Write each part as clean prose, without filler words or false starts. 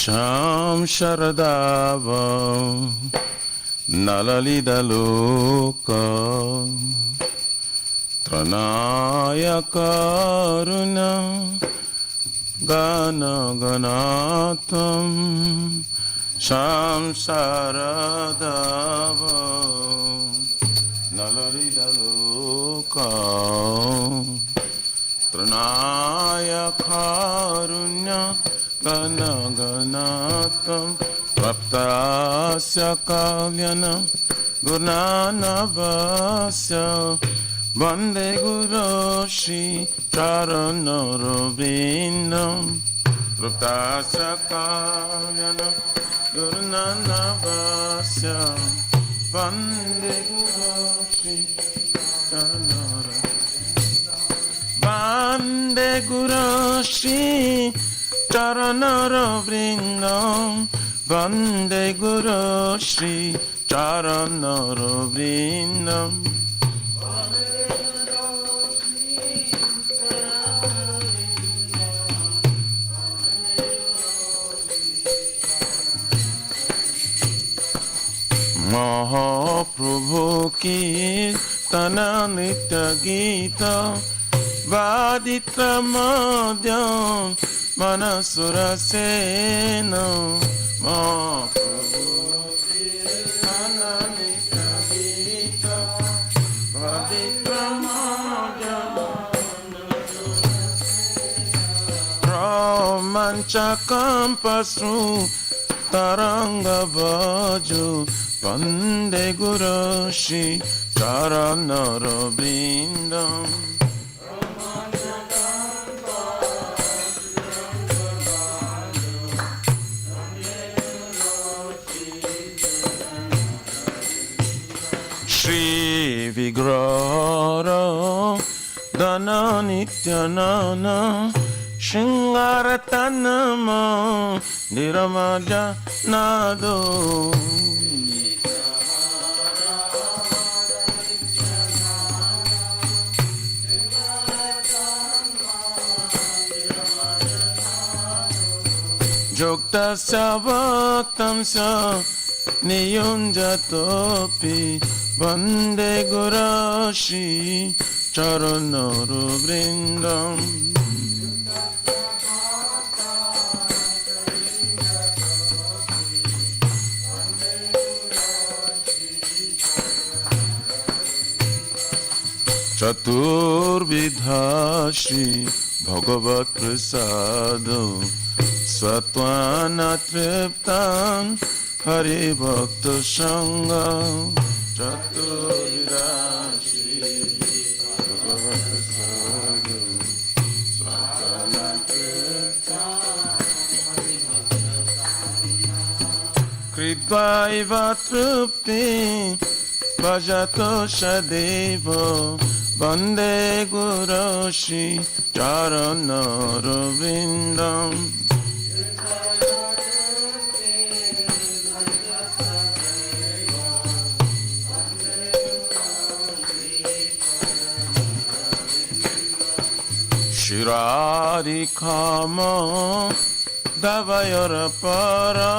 Sham Sharadava Nalalida Loka Tranaya Karuna Gana Ganatam Sham Sharadava Nalalida Loka Tranaya Karunya Gana Ganatam Praptasya Kalyana Gunanavasya Vande Guru Shri Charanarobindam Praptasya Kalyana Gunanavasya Vande Guru Shri Charanarobindam Vande Guru Shri Charanarobindam Vande Guru Shri Charanarobindam Mahaprabhu ki Tana Nitya Gita Vaditra Madhyam Manasura Sena Mahaprabhu ki Tana Nitya Gita Vaditra Madhyam Manasura Sena Romanchakam Pasru Taranga Baju Vande Guru Shri Charanarobindam Shri Vigrara Dana Nityanana Shingaratanama Niramaja Nado Joktasya Bhaktamsya Niyunjatopi Vande Guru Shri Charanarobindam Chaturvidha Shri Bhagavat Prasado Sattvana Triptan Hari Bhakta Sangha Chaturvidha Shri Bhagavat Prasado Sattvana Triptan Hari Bhakta Sangha Kridvaiva Tripti Bhajato Shadeva Vande Guru Shri Charanarobindam Shirarikama Davayarapara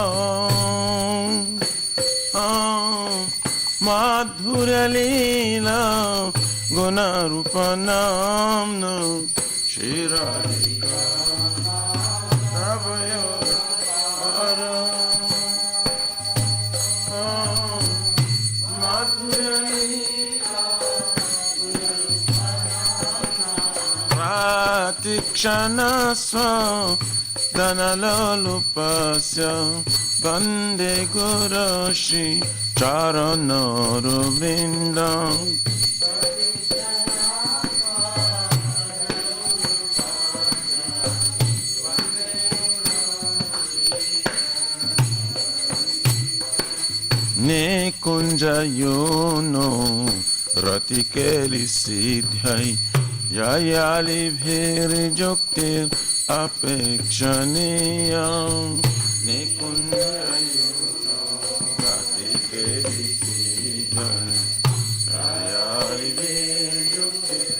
Madhurya Leela Gunarupanamna Shirarikama Davayarapara Madhurya Leela Pratikshana Swa Dhanalolupasya Vande Guru Shri Charanarobindam Nikunja Yono Ratikeli Siddhai Yayali Bhiri Joktir Apekshaniyam Nikunja Yono Ratikeli Siddhai Yayali Bhiri Joktir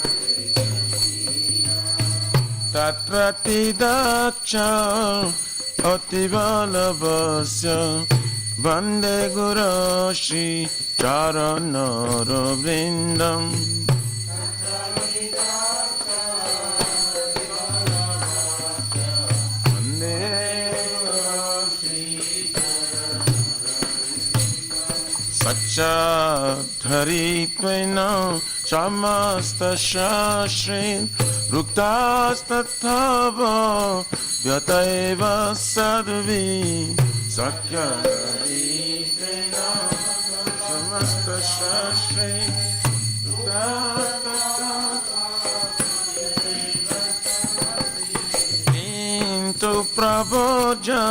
Apekshaniyam Tatrati Daksha Ativalabhasya Vande Guru Shri Charanara Vrindam Saccadharitvena Samasta Shashrin Ruktastatthava Vyataiva Sadvi Saccadharitvena Samasta Shashrin Ruktastatthava Into Prabhoja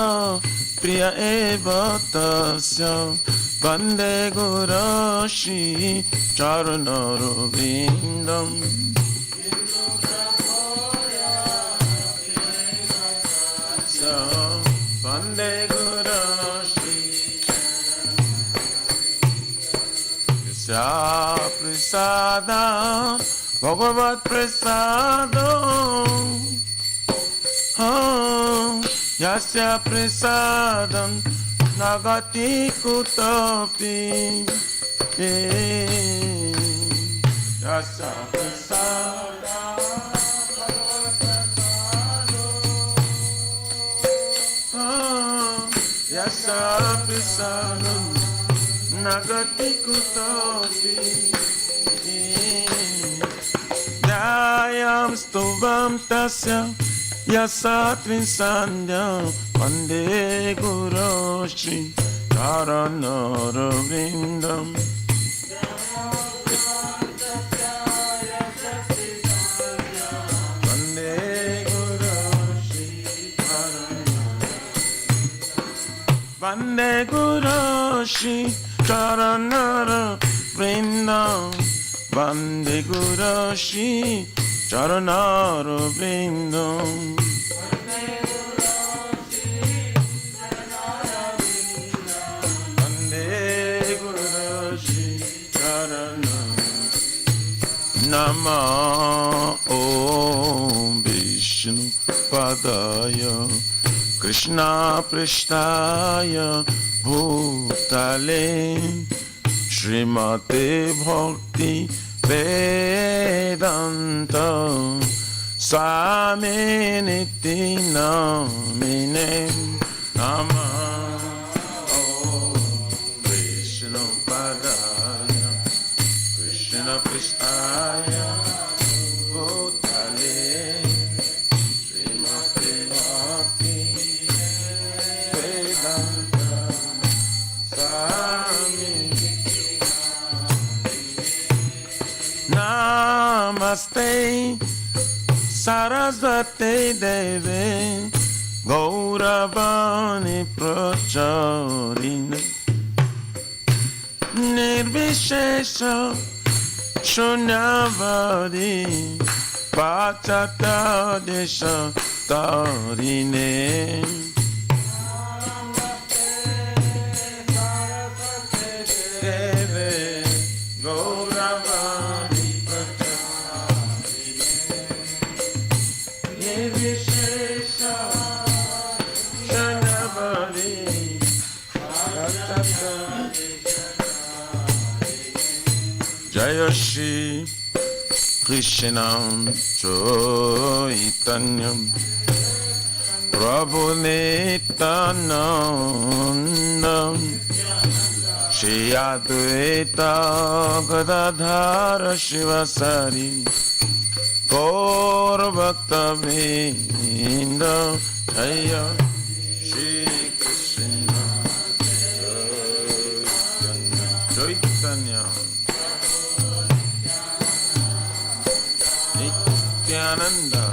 Priya Eva Tasya Vande Guru Shri Charanara Vrindam Vande Guru Shri Yasya Prasada Bhagavat Prasado Yasya Prasadam Nagati Kutapi Yasya Prasada Yasya Prasada Nagati Kutapi Dayam Stuvam Tasya Yasatvin Sandhyam Vande Guru Shri Charanara Vrindam Vande Guru Shri Charanara Vande Guru Shri Charanara Vrindam Vande Guru Shri Charanara Vrindam Nama Om Vishnu Padaya Krishna Prishtaya Bhutale Srimate Bhakti Vedanta Swami Niti Namine Nama Om Vishnu Padaya Krishna Prishtaya Bhutale Srimate Bhakti Vedanta Swami Namaste Sarasvate Deve Gauravani Pracharine Nirvishesha Shunyavadi Pachata Desha Tarine Deve Gauravani Pracharine Nirvishesha Shunyavadi Pachata Jaya Shri Krishna Chaitanya Prabhu Nityananda Shri Advaita Gadadhara Shivasari Gaur Bhakta Vrinda Jaya Shri Krishna Chaitanya Nityananda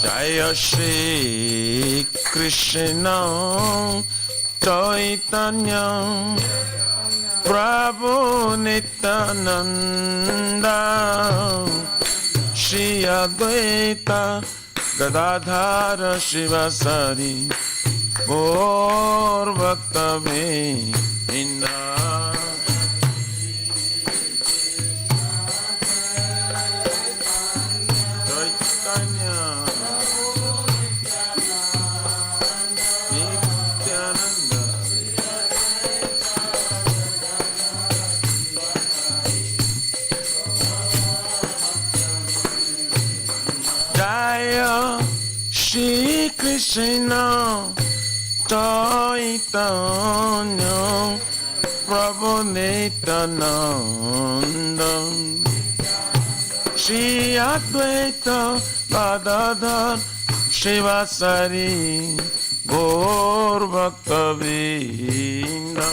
Jaya Shri Krishna Chaitanya Prabhu Nityananda Shri Advaita Gadadhara Shivasari Gaur Bhakta Vrinda Shri Krishna Chaitanya Prabhu Nityananda Shri Advaita Gadadhar Shivasari Gaur Bhakta Vrinda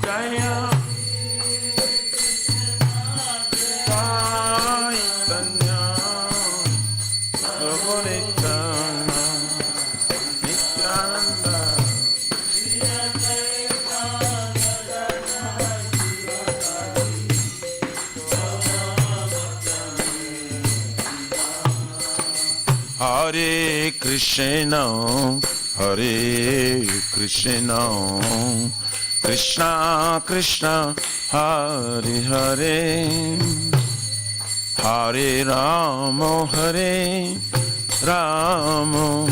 Jaya Chaitanya Prabhu Nityananda Nityananda Hare Krishna, Hare Krishna, Krishna Krishna, Hare Hare, Hare Rama, Hare Rama,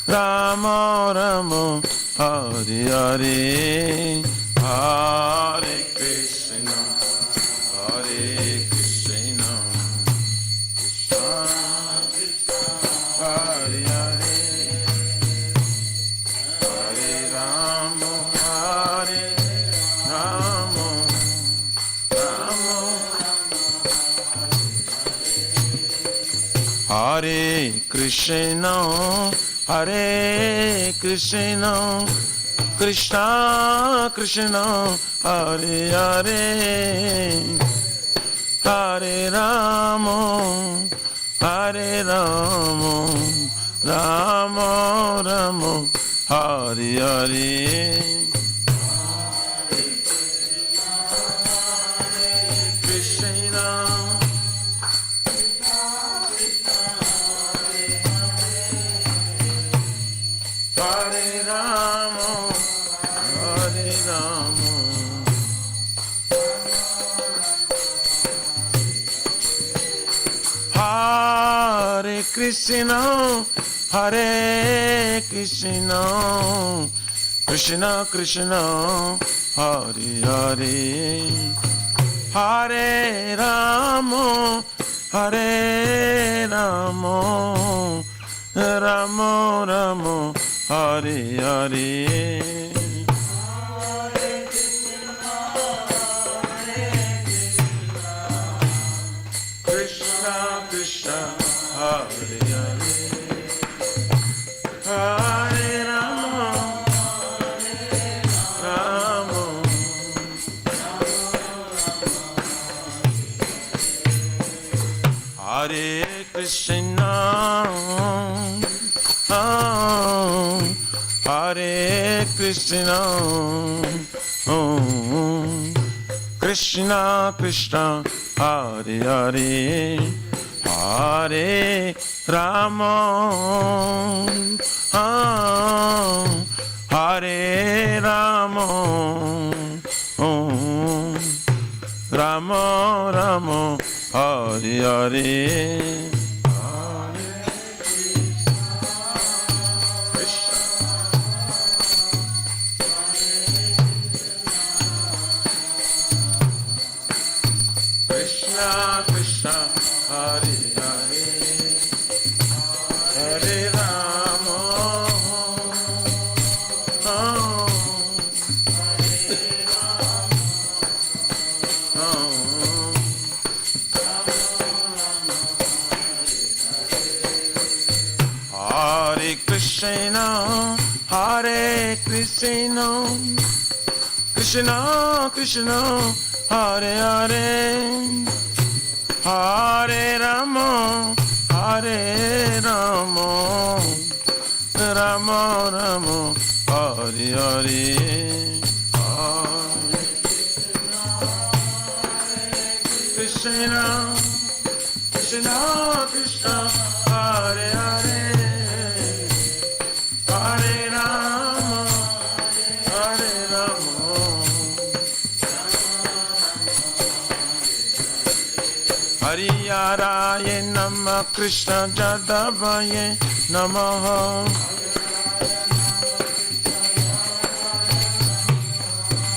Rama Rama, Hare Hare, Hare Krishna, Hare Krishna, Hare Hare, Hare Rama, Hare Rama, Rama, Hare Krishna, Hare Krishna, Krishna Krishna, Hare Hare, Hare Rama, Hare Rama, Rama Rama, Hare Hare. Krishna, Hare Rama, Hare Rama. Hare Krishna, Hare Krishna, Krishna Krishna, Hare Hare, Hare Rama, Hare Rama, Rama Rama, Hare Hare. Krishna Krishna, Hare Hare, Hare Rama, Rama, Hare Krishna, Hare Krishna, Krishna Krishna, Hare Hare, Hare Rama, Hare Rama, Rama Rama, Hare Hare. Krishna Krishna, Hare Hare, Hare Rama, Hare Krishna, Hare Krishna, Krishna Krishna, Hare Hare, Hare Rama, Hare Rama, Rama Rama, Hare Hare, Hare Krishna, Krishna Krishna, Hare Hare, Hare Rama, Hare Rama, Hariyaraya Namah, Krishna Jadavaya Namah,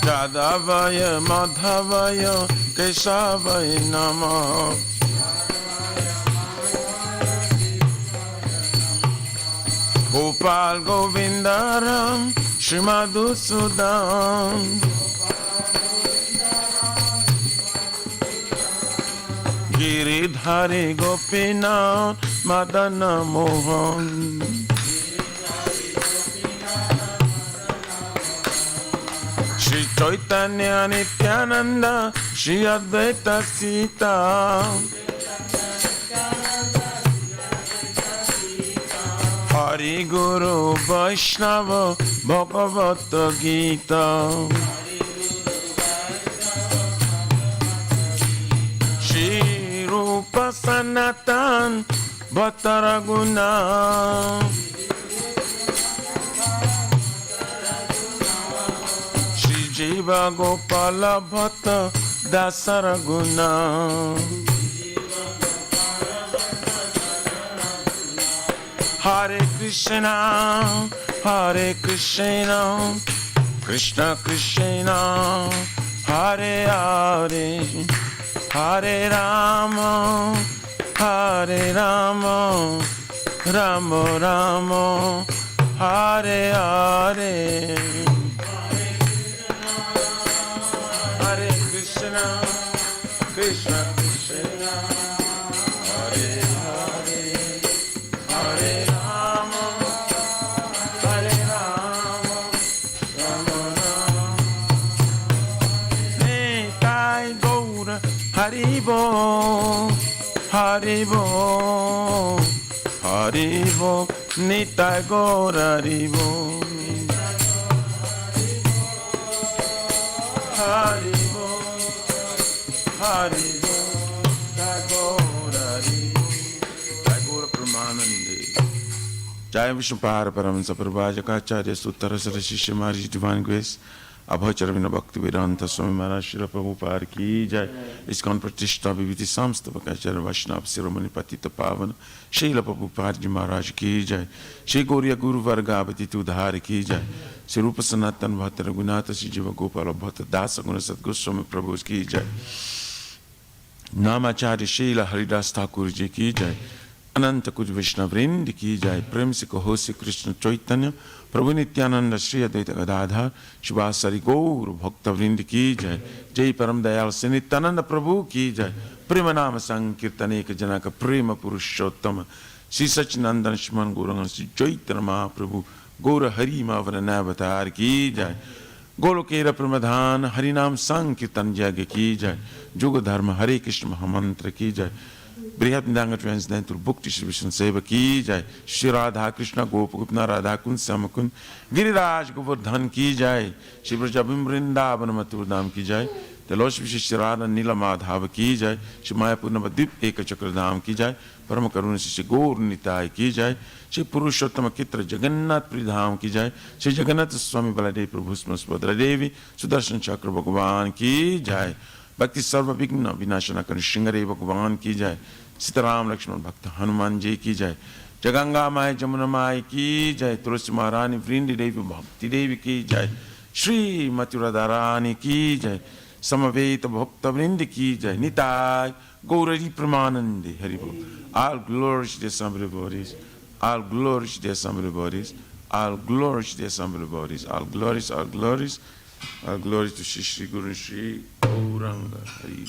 Jadavaya Madhavaya Keshavaya Namah, Gopal Govindaram Shri Madhusudan Giridhari Gopinath Madana Mohan Shri Chaitanya Nityananda Shri Advaita Sita Hari Guru Vaishnava Bhagavata Gita Shri Rupa Sanatan Bhattaraguna Shri Jiva Gopala Bhatta Dasaraguna Hare Krishna, Krishna Krishna, Hare Hare, Hare Rama, Rama Rama, Hare Hare, Hare Krishna, Krishna Krishna, Hare Hare, Hare Rama, Rama Rama. Nitai Gaura, Haribo, Haribo, Haribo, Nitai Gaura, Haribo, Haribo, Haribo, Nitai Gaura, Haribo, Nitai Gaura Pramanande. Jai Vishnu Pahara Paramahansa Prabhajakacharya Suttara Sarashisha Maharaj Divine Grace Abhacharavina Bhakti Vedanta Swami Maharaj Shri Prabhupada Ki Jai ISKCON Pratishta Viviti Samstavakacharya Vaishnava Siromani Patita Pavana Srila Prabhupada Ji Maharaj Ki Jai Shri Gauriya Guru Vargavati Tudhari Ki Jai Shri Rupa Sanatan Bhatta Raghunatha Shri Jiva Gopala Bhatta Dasa Guna Sadguru Swami Prabhu Ki Jai Namacharya Srila Haridas Thakur Ji Ki Jai अनंत कुछ वैष्णववृंद की जाए प्रेम से कहो श्री कृष्ण चैतन्य प्रभु नित्यानंद श्री अद्वैत गदाधर शिवासरि गौर भक्तवृंद की जाए जय परम दयाल से नित्यानंद प्रभु की जाए प्रेम नाम संकीर्तन एक जनक प्रेम पुरुषोत्तम श्री सच्चिदानंद श्रीमन गौरंग श्री चैतन्य महाप्रभु गौर हरि मावन अवतार की जाए गोलोकेर प्रमधान हरिनाम संकीर्तन यज्ञ की जाए जुग धर्म हरे कृष्ण महामंत्र की जाए बृहद मिदांग ट्रांसडेंटल भक्ति श्री विष्णु सेवा की जाए श्री राधा कृष्ण गोप गोपना राधा कुंज श्याम कुंज गिरिराज गोवर्धन की जाए श्री ब्रजबिंब वृंदावन मथुर धाम की जाए तलोश विशिष्ट राधा नीला माधव की जाए श्री मायापुर नवद्वीप एक चक्र धाम की जाए परम करुण श्री गौर निताय की जाए श्री पुरुषोत्तम चित्र जगन्नाथपुरी धाम की जाए श्री जगन्नाथ स्वामी बलदेव प्रभु सुभद्रा देवी सुदर्शन चक्र भगवान की जाए भक्ति सर्व विघ्न विनाशना कर श्रृंगरे भगवान की जाए सीताराम लक्ष्मण भक्त हनुमान जी की जाए जगंगा माय जमुना माय की जाए तुलसी महारानी वृंदी देवी भक्ति देवी की जाए श्री मथुरा रानी की जाए समवेत भक्त वृंद की जाए निताय गौरी प्रमानंदे हरि बोल all glory to the assembly bodies all glory to the assembly bodies all glory to the assembly bodies all glories all glories to Shri Guru Shri Gauranga Hari.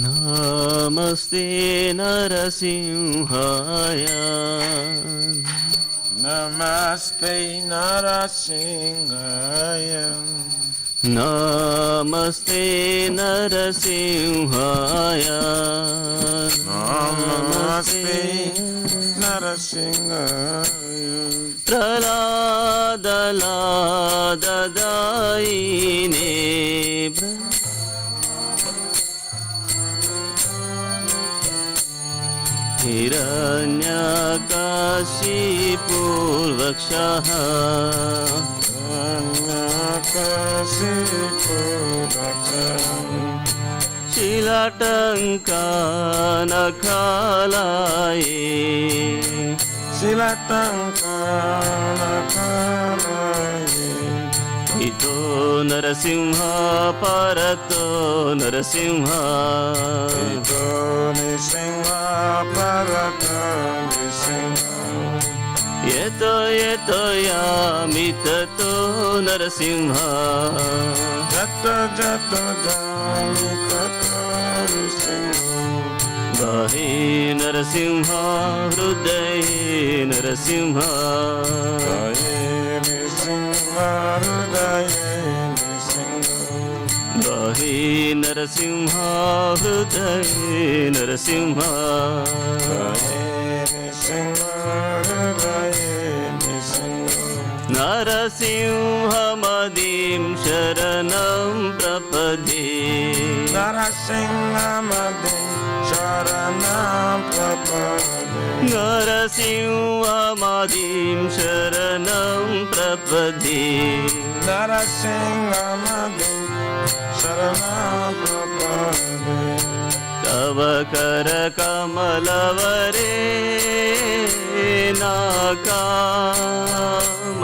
Namaste Narasimhaya Namaste Narasimhaya Namaste Narasimhaya Namaste Narasimhaya Praladalada daine Hiranyakashipurvakshah Shilatanka nakhalaye Shilatanka nakhalaye इतो नरसिंह परतो Narasimha ito nisinga parata nisinga यतो यतो यामिततो Narasimha jata jata jami tata nisinga गाहे नरसिंह हृदय Narasimha gaye nisinga hridaye nisinga गाहे नरसिंह हृदय Narasimha gaye nisinga hridaye nisinga नरसिंहमदिं शरणं प्रपदे narasimha madin sharanam prapade नरसिंहमदिं शरणं प्रपदे narasimha madin sharanam prapade तव कर कमलवरे नाका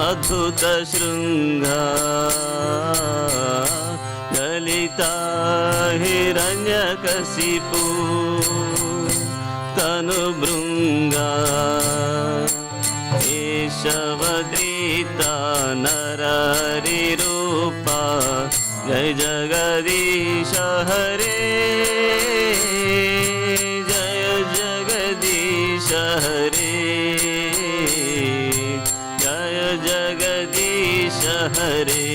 अद्भुत शृंगा ललिता हिरण्यकशिपु तनुभृंगा केशवदृता नरहरिरूपा जय जगदीश हरे जय जगदीश हरे जय जगदीश हरे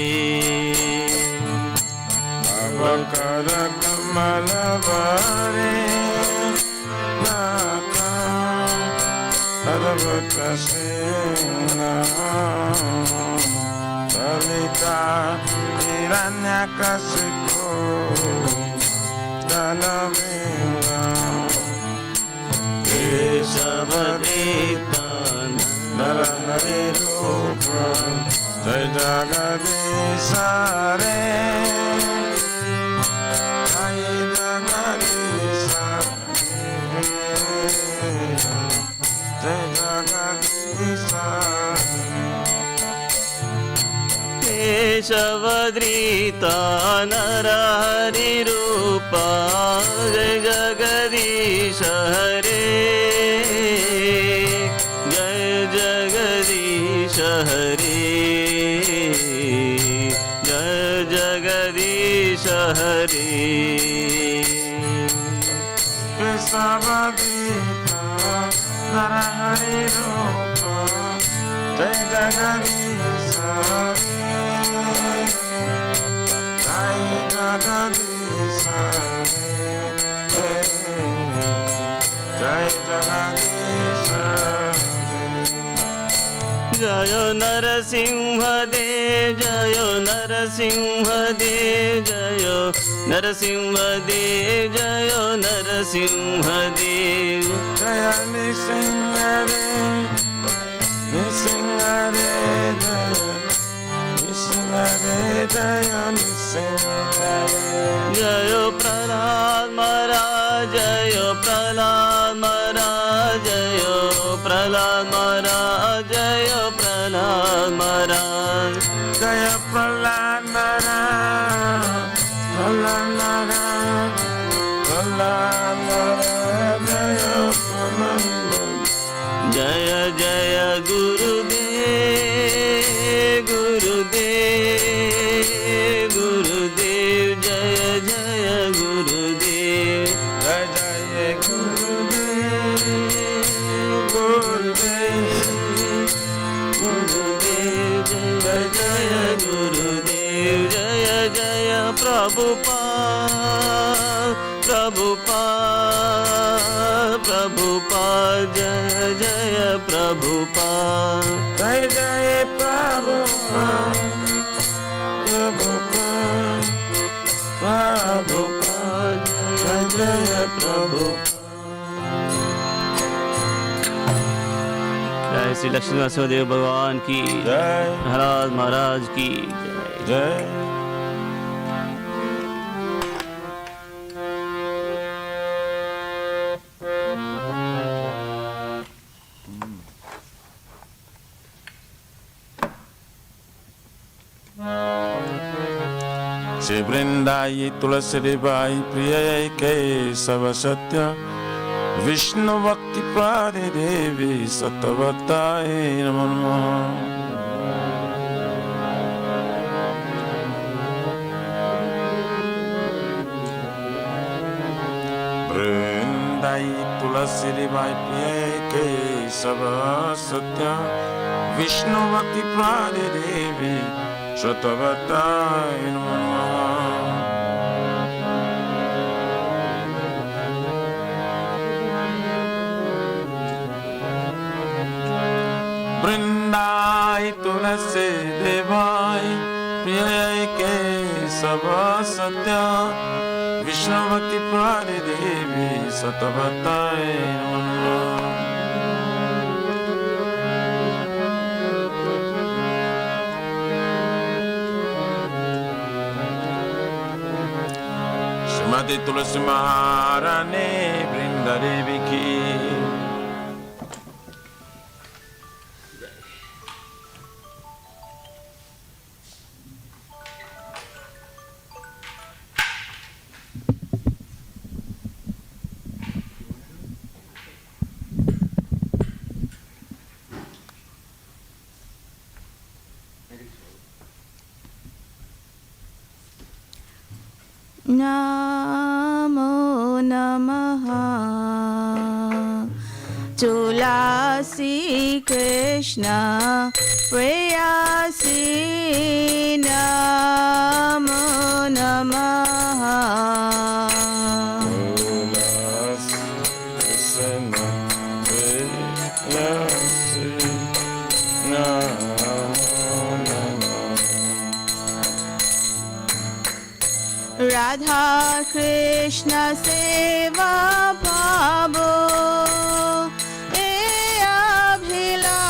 avakar kamalavare naka advata singha lalita hiranyakasipu danavinga केशवदृता narahari rupa jai jagadisha re jai jagadisha jai jagadisha केशवदृता नरहरिरूपा जय जगदीश हरे जय जगदीश हरे जय जगदीश हरे Kesavadita narahari rupa jai jagadisha jai jagadisha jai jagadisha जय नरसिंह देव जय नरसिंह देव जय नरसिंह देव जय Narsingh Dev jaya nisingare nisingare nisingare jaya nisingare जय प्रहलाद महाराज जय प्रहलाद महाराज जय प्रहलाद महाराज जय प्रहलाद महाराज jaya prahlad maharaj prahlad maharaj prahlad maharaj jaya prahlad maharaj जय जय गुरुदेव गुरुदेव गुरुदेव जय जय गुरुदेव jai jai gurudev gurudev गुरुदेव जय जय गुरुदेव जय जय प्रभुपाद प्रभुपाद प्रभुपाद जय जय Prabhupada jai jai prabhupada prabhupada prabhupada jai jai prabhupada जय श्री लक्ष्मी नरसिंहदेव भगवान की jai महाराज महाराज की जय jai श्री वृंदाई तुलसी देवाई प्रिय केशव सत्य विष्णु भक्ति प्रादे देवी सतवताय नमो नमः। वृंदाई तुलसी देवाई प्रिय केशव सत्य विष्णु भक्ति प्रादे देवी सतवताय नमो नमः। वृंदाई तुलसी देवाय प्रिय केशव सत्य विष्णु भक्ति प्रादे देवी सतवताय नमो नमः। श्रीमती तुलसी महारानी वृंदा देवी की। नमो नमः तुलसी कृष्ण प्रेयसी नमो नमः। राधा कृष्ण सेवा पावो ए अभिलाषी।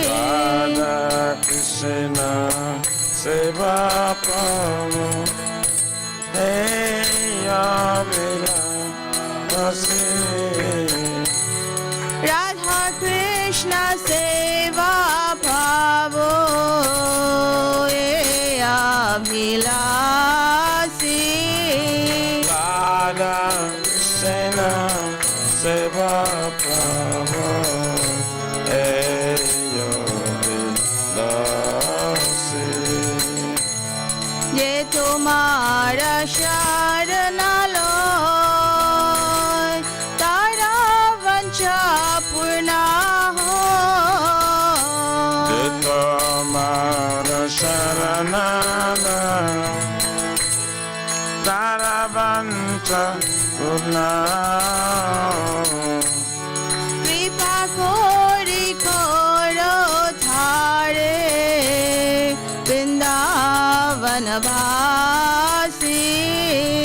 राधा कृष्ण सेवा पावो ए अभिलाषी। राधा कृष्ण सेवा पावो अभिलाषी। राधा कृष्ण सेवा पावो अभिलाषी। ये तुम्हारा शरण लो तारा वंशा पूर्ण हो। ये तुम्हारा शरण तारा वंशा पूर्ण। कृपा कोरी कोरो थारे वृंदावन वासी।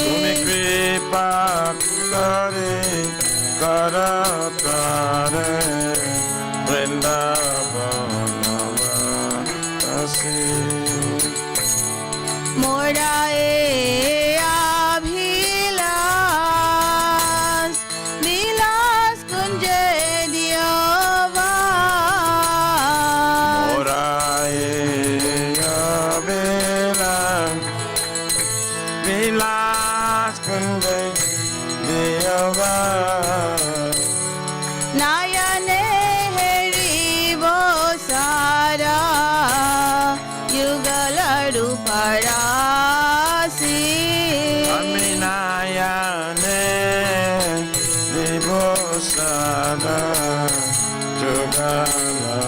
तुम्हें कृपा करे कर तारे वृंदावन वासी। मोरा अभिलाष विलास कुंज दियोवा। मोरा अभिलाष विलास कुंज दियोवा। नयने हेरिबो सारा युगल रूपरासी। अमिनायने देवो सदा जुगल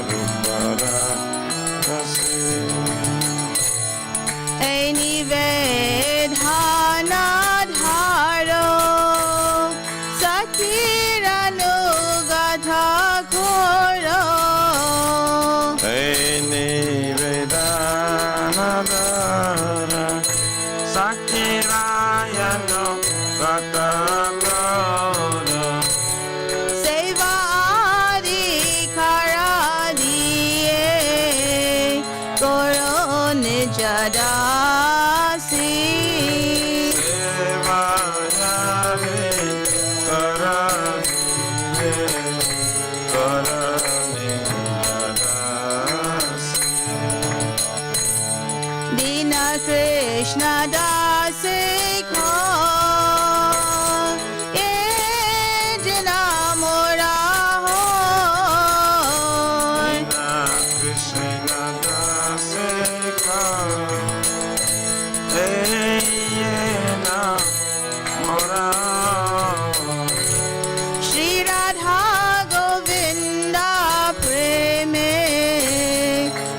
रूपरासी। ऐ निवेदन धारो सखीरनुगत घोरो। हे निवेदन धारा सखीरायनो गत घोरो। सेवा आदि करा दिए करो निज दासी। सेवा आदि करा दिए करो निज दासी। Dina Krishna Das ko ye jana mora hoy Krishna Das ko na mora Shri Radha Govinda preme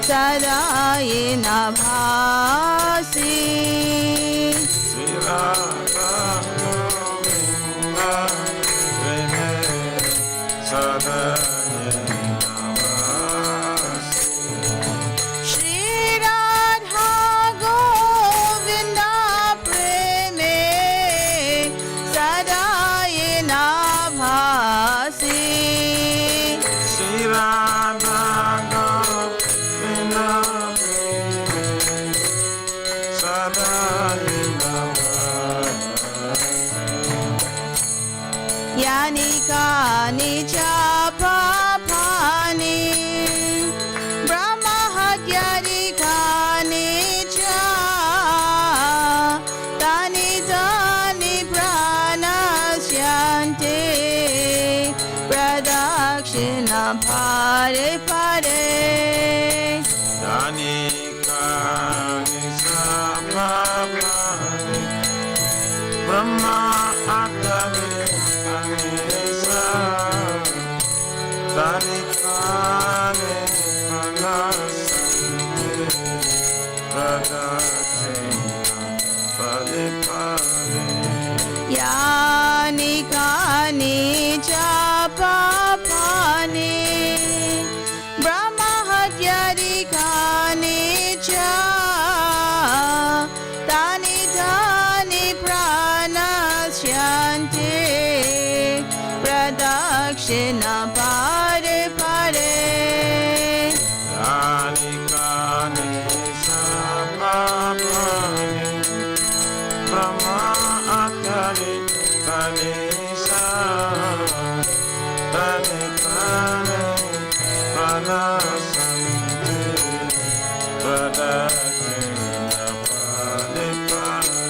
sada ye na bhasi Shri Radha Govinda preme sada Shri Radha Govinda preme sada ye na bhasi Shri Radha Govinda sada Yani kani cha papani Brahma hatyari kani cha Tani tani pranasyante Pradakshina pare pare Yani kani sabhavani Brahma atari kanisa Tani kani pranasante Pradakshina pare pare Yani kani cha papani Brahma hatyari kani cha Tani tani pranasyante Pradakshina pare pare Yani kani sabhavani Brahma atari kanisa Tani kani pranasante Pradakshina pale pale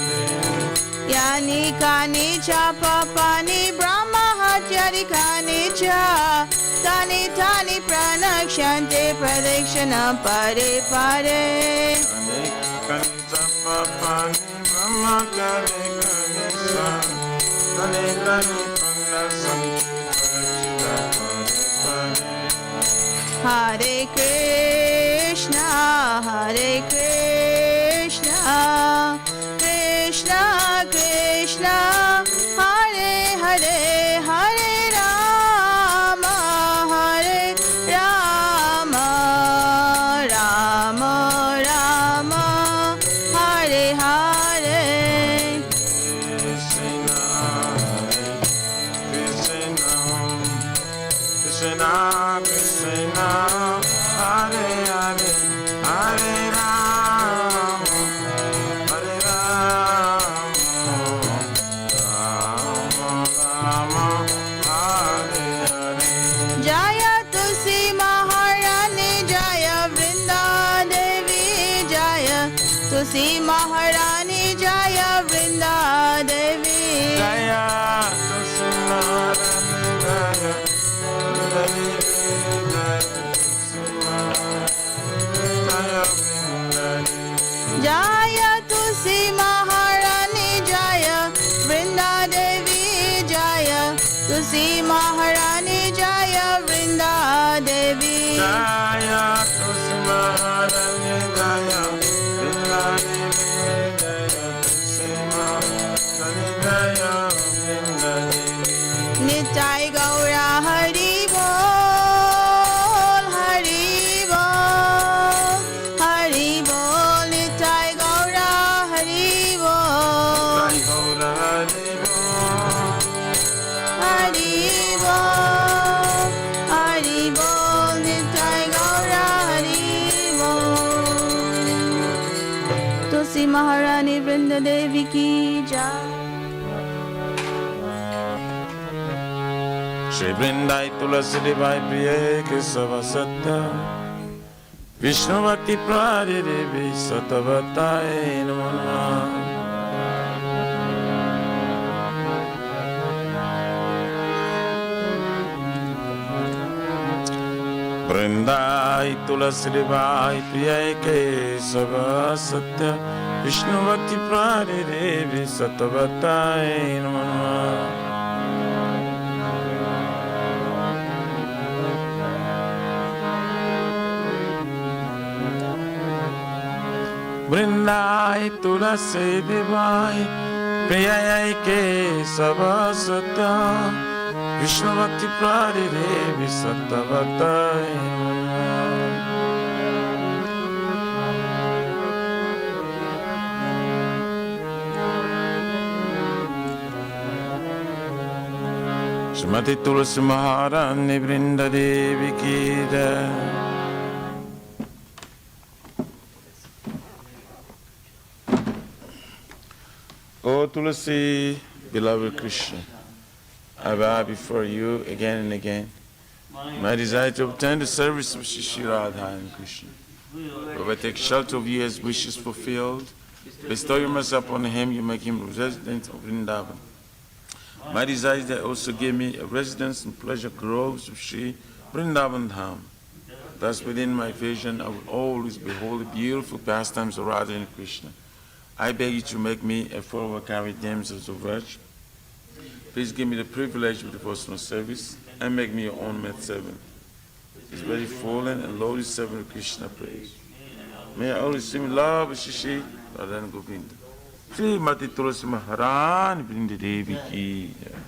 Yani kani cha papani Brahma hatyari kani cha Tani tani pranakshante Pradakshina pare pare Yani kani sabhavani Brahma kani kanisa Tani kani pranasante Pradakshina pale pale Hare Krishna, Hare Krishna, Krishna Krishna, Hare Hare, Hare Rama, Hare Rama, Rama Rama, Hare Hare. Krishna, Krishna, Krishna, Krishna, Hare Hare, Hare Rama, Hare Rama, Rama Rama, Hare Hare. Jaya Tulsi Maharani Jaya Vrinda Devi Jaya Tulsi Maharani Jaya Vrinda Devi Jaya Tulsi Maharani Jaya Vrinda Devi Jaya Tulsi Maharani Jaya Vrinda Devi Jaya Tulsi Maharani Jaya Vrinda Devi Jaya Tulsi Maharani Jaya Vrinda Devi Jaya Tulsi Maharani Jaya Vrinda Devi Jaya Tulsi Maharani Jaya Vrinda Devi Nitai Gaura Hari Bol Hari Bol Hari Bol Nitai Gaura Hari Bol Jai Gaura Hari Bol Hari Bol Hari Bol Nitai Gaura Hari Bol Tulsi Maharani Vrinda Devi Ki Jai Shri Vrindai Tulasi Devai Priye Kesava Satya Vishnuvati Pradidevi Satavataye Namo Namaha. Vrindai Tulasi Devai Priyai Kesava Satya Vishnuvati Pradidevi Satavataye Namo Namaha. Vrindai Tulasi Devai Priyai Kesava Satya Vishnuvati Pradidevi Satavataye. Srimati Tulasi Maharani Vrinda Devi Ki Jai. O Tulasi, beloved Krishna, I bow before you again and again. My desire to obtain the service of Shri Radha and Krishna. If I take shelter of you as wishes fulfilled, bestow your mercy upon him, you make him resident of Vrindavan. My desire is that also give me a residence in pleasure groves of Shri Vrindavan Dham. Thus within my vision I will always behold the beautiful pastimes of Radha and Krishna. I beg you to make me a follower carry damsels of virtue. Please give me the privilege of devotional service and make me your own maidservant. This very fallen and lowly servant of Krishna praise. May I always see me love Shri Radha and Govinda. Srimati Tulasi Maharani Vrinda Devi Ki Jai.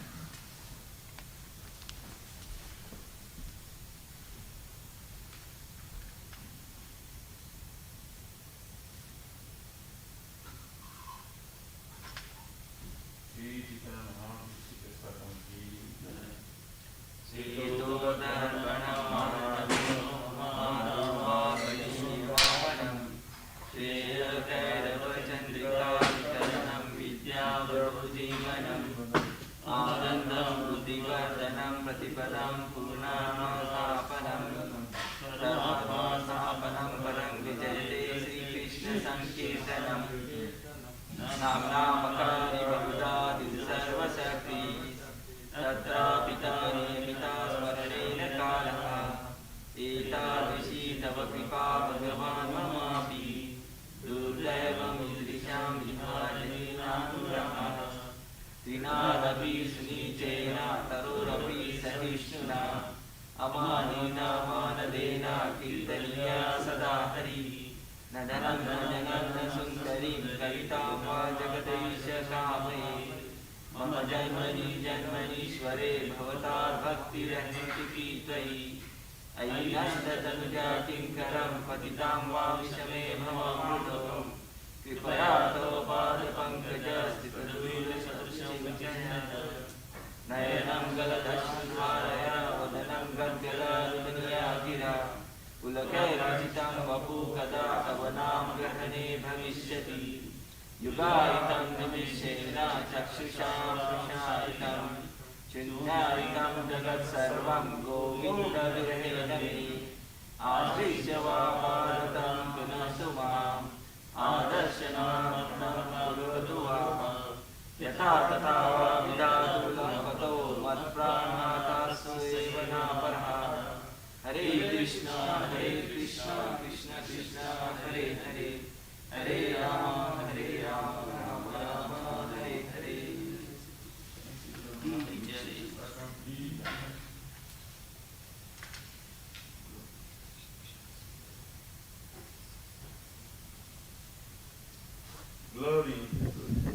Glory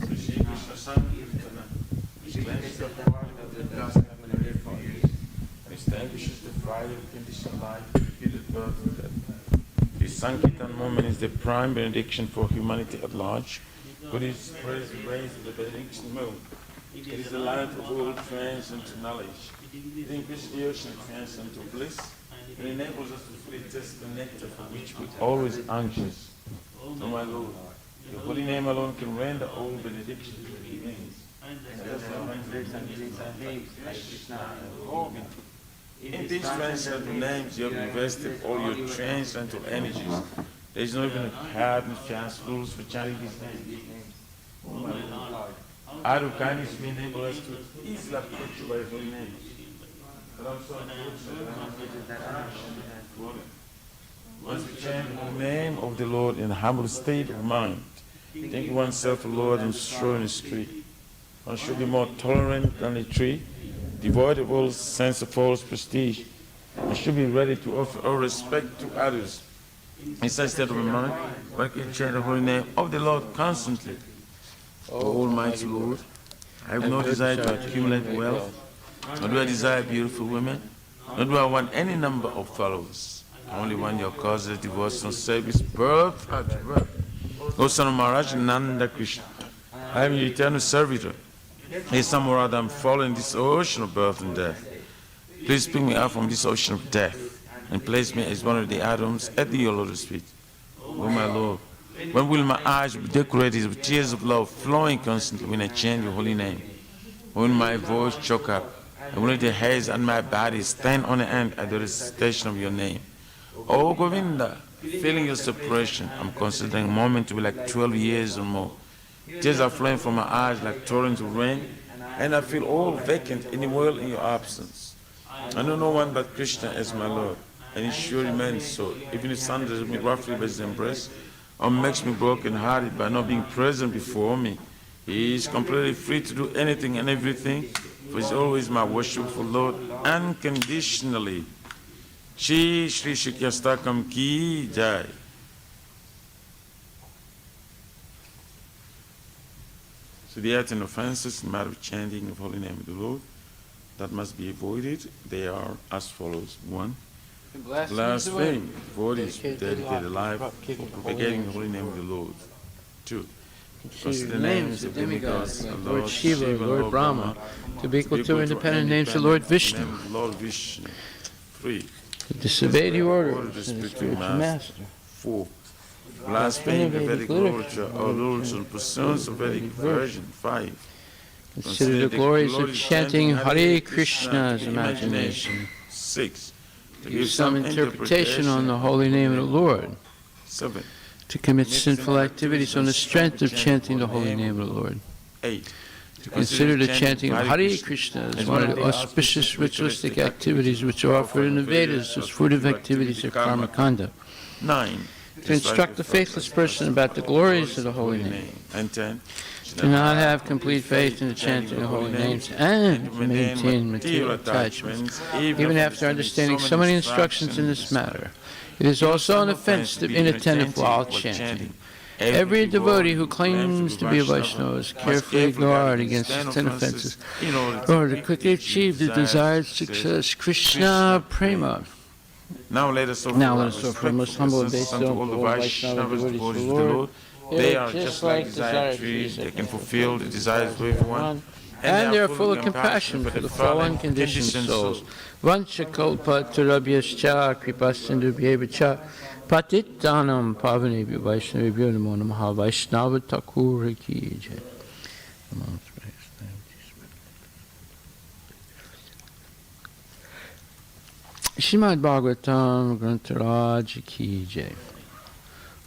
to Shri Krishna Sankirtana, which cleanses the heart of the dust and the fires, extinguishes the fire of conditioned life, repeated birth and death. This Sankirtan moment is the prime benediction for humanity at large. Buddhist praise the rays of the benediction moon. It is the light of all trance into knowledge. It increases the ocean of trance into bliss. It enables us to fully taste the nectar for which we're always anxious. Oh my Lord, your holy name alone can render all benediction to the beings. And thus our grace and grace are names like Krishna and Govinda. In these transcendental names, you have invested all your transcendental energies. There is not even a hard and fast rules for chanting these names. Out of kindness, we enable us to easily approach you by His holy name. But also, once we chant the name of the Lord in a humble state of mind, thinking oneself the Lord and strolling the street, one should be more tolerant than a tree, devoid of all sense of false prestige, and should be ready to offer all respect to others. In such state of mind, one can chant the holy name of the Lord constantly. O Almighty Lord, I have no desire to accumulate wealth, nor do I desire beautiful women, nor do I want any number of followers. I only want your causeless devotional service, birth after birth. O son of Maharaj Nanda Krishna, I am your eternal servitor. Hey, somewhere or other I'm falling in this ocean of birth and death. Please pick me up from this ocean of death and place me as one of the atoms at your lotus feet. Oh my Lord, when will my eyes be decorated with tears of love flowing constantly when I chant your holy name? When my voice choke up, and when the hairs on my body stand on end at the recitation of your name? Oh Govinda, feeling your separation, I'm considering a moment to be like 12 years or more. Tears are flowing from my eyes like torrents of rain, and I feel all vacant in the world in your absence. I know no one but Krishna as my Lord, and he sure remains so. Even if sunders me roughly by his embrace, or makes me broken-hearted by not being present before me, he is completely free to do anything and everything, for he is always my worshipful Lord, unconditionally. Shri Shri Shikyastakam Ki Jai. So the acts and offenses in matter of chanting of holy name of the Lord that must be avoided, they are as follows. 1. Blaspheme, devotees dedicate a life for propagating the holy name of the Lord. 2. Consider the names of demigods, Lord Shiva, Lord Brahma, to be equal to independent names of Lord Vishnu. 3. To disobey the orders of of the the spiritual spiritual master. 4. Blaspheme the Vedic literature or rules and pursuance of Vedic version. 5. Consider the glories of chanting Hare Krishna's imagination. 6. To Give some interpretation on the holy name of the Lord. 7. To commit sinful activities on the strength of chanting the holy name of the Lord. 8. To consider the chanting of Hare Krishna as one of the auspicious ritualistic activities which are offered in the Vedas as fruitive activities of karma kanda. 9. To instruct the faithless person about the glories of the holy name. And 10. Do not have complete faith in the chanting of holy names and maintain material attachments, even after understanding so many instructions in this matter. It is also an offense to be inattentive while chanting. Every devotee who claims to be a Vaishnava must carefully guard against these 10 offenses in order to quickly achieve the desired success. Krishna Prema. Now let us offer most humble obeisance unto all the Vaishnavas, devotees of the Lord. They are just like desire trees, they can fulfill the desires of everyone. And they are full of compassion for the fallen conditioned souls. Vanchakalpa turabhyascha kripasindubhyevacha patittanam pavanebhyo vaishnavibhyo namo namaha Vaishnava Thakur ki jai. Srimad Bhagavatam Grantaraj ki jai.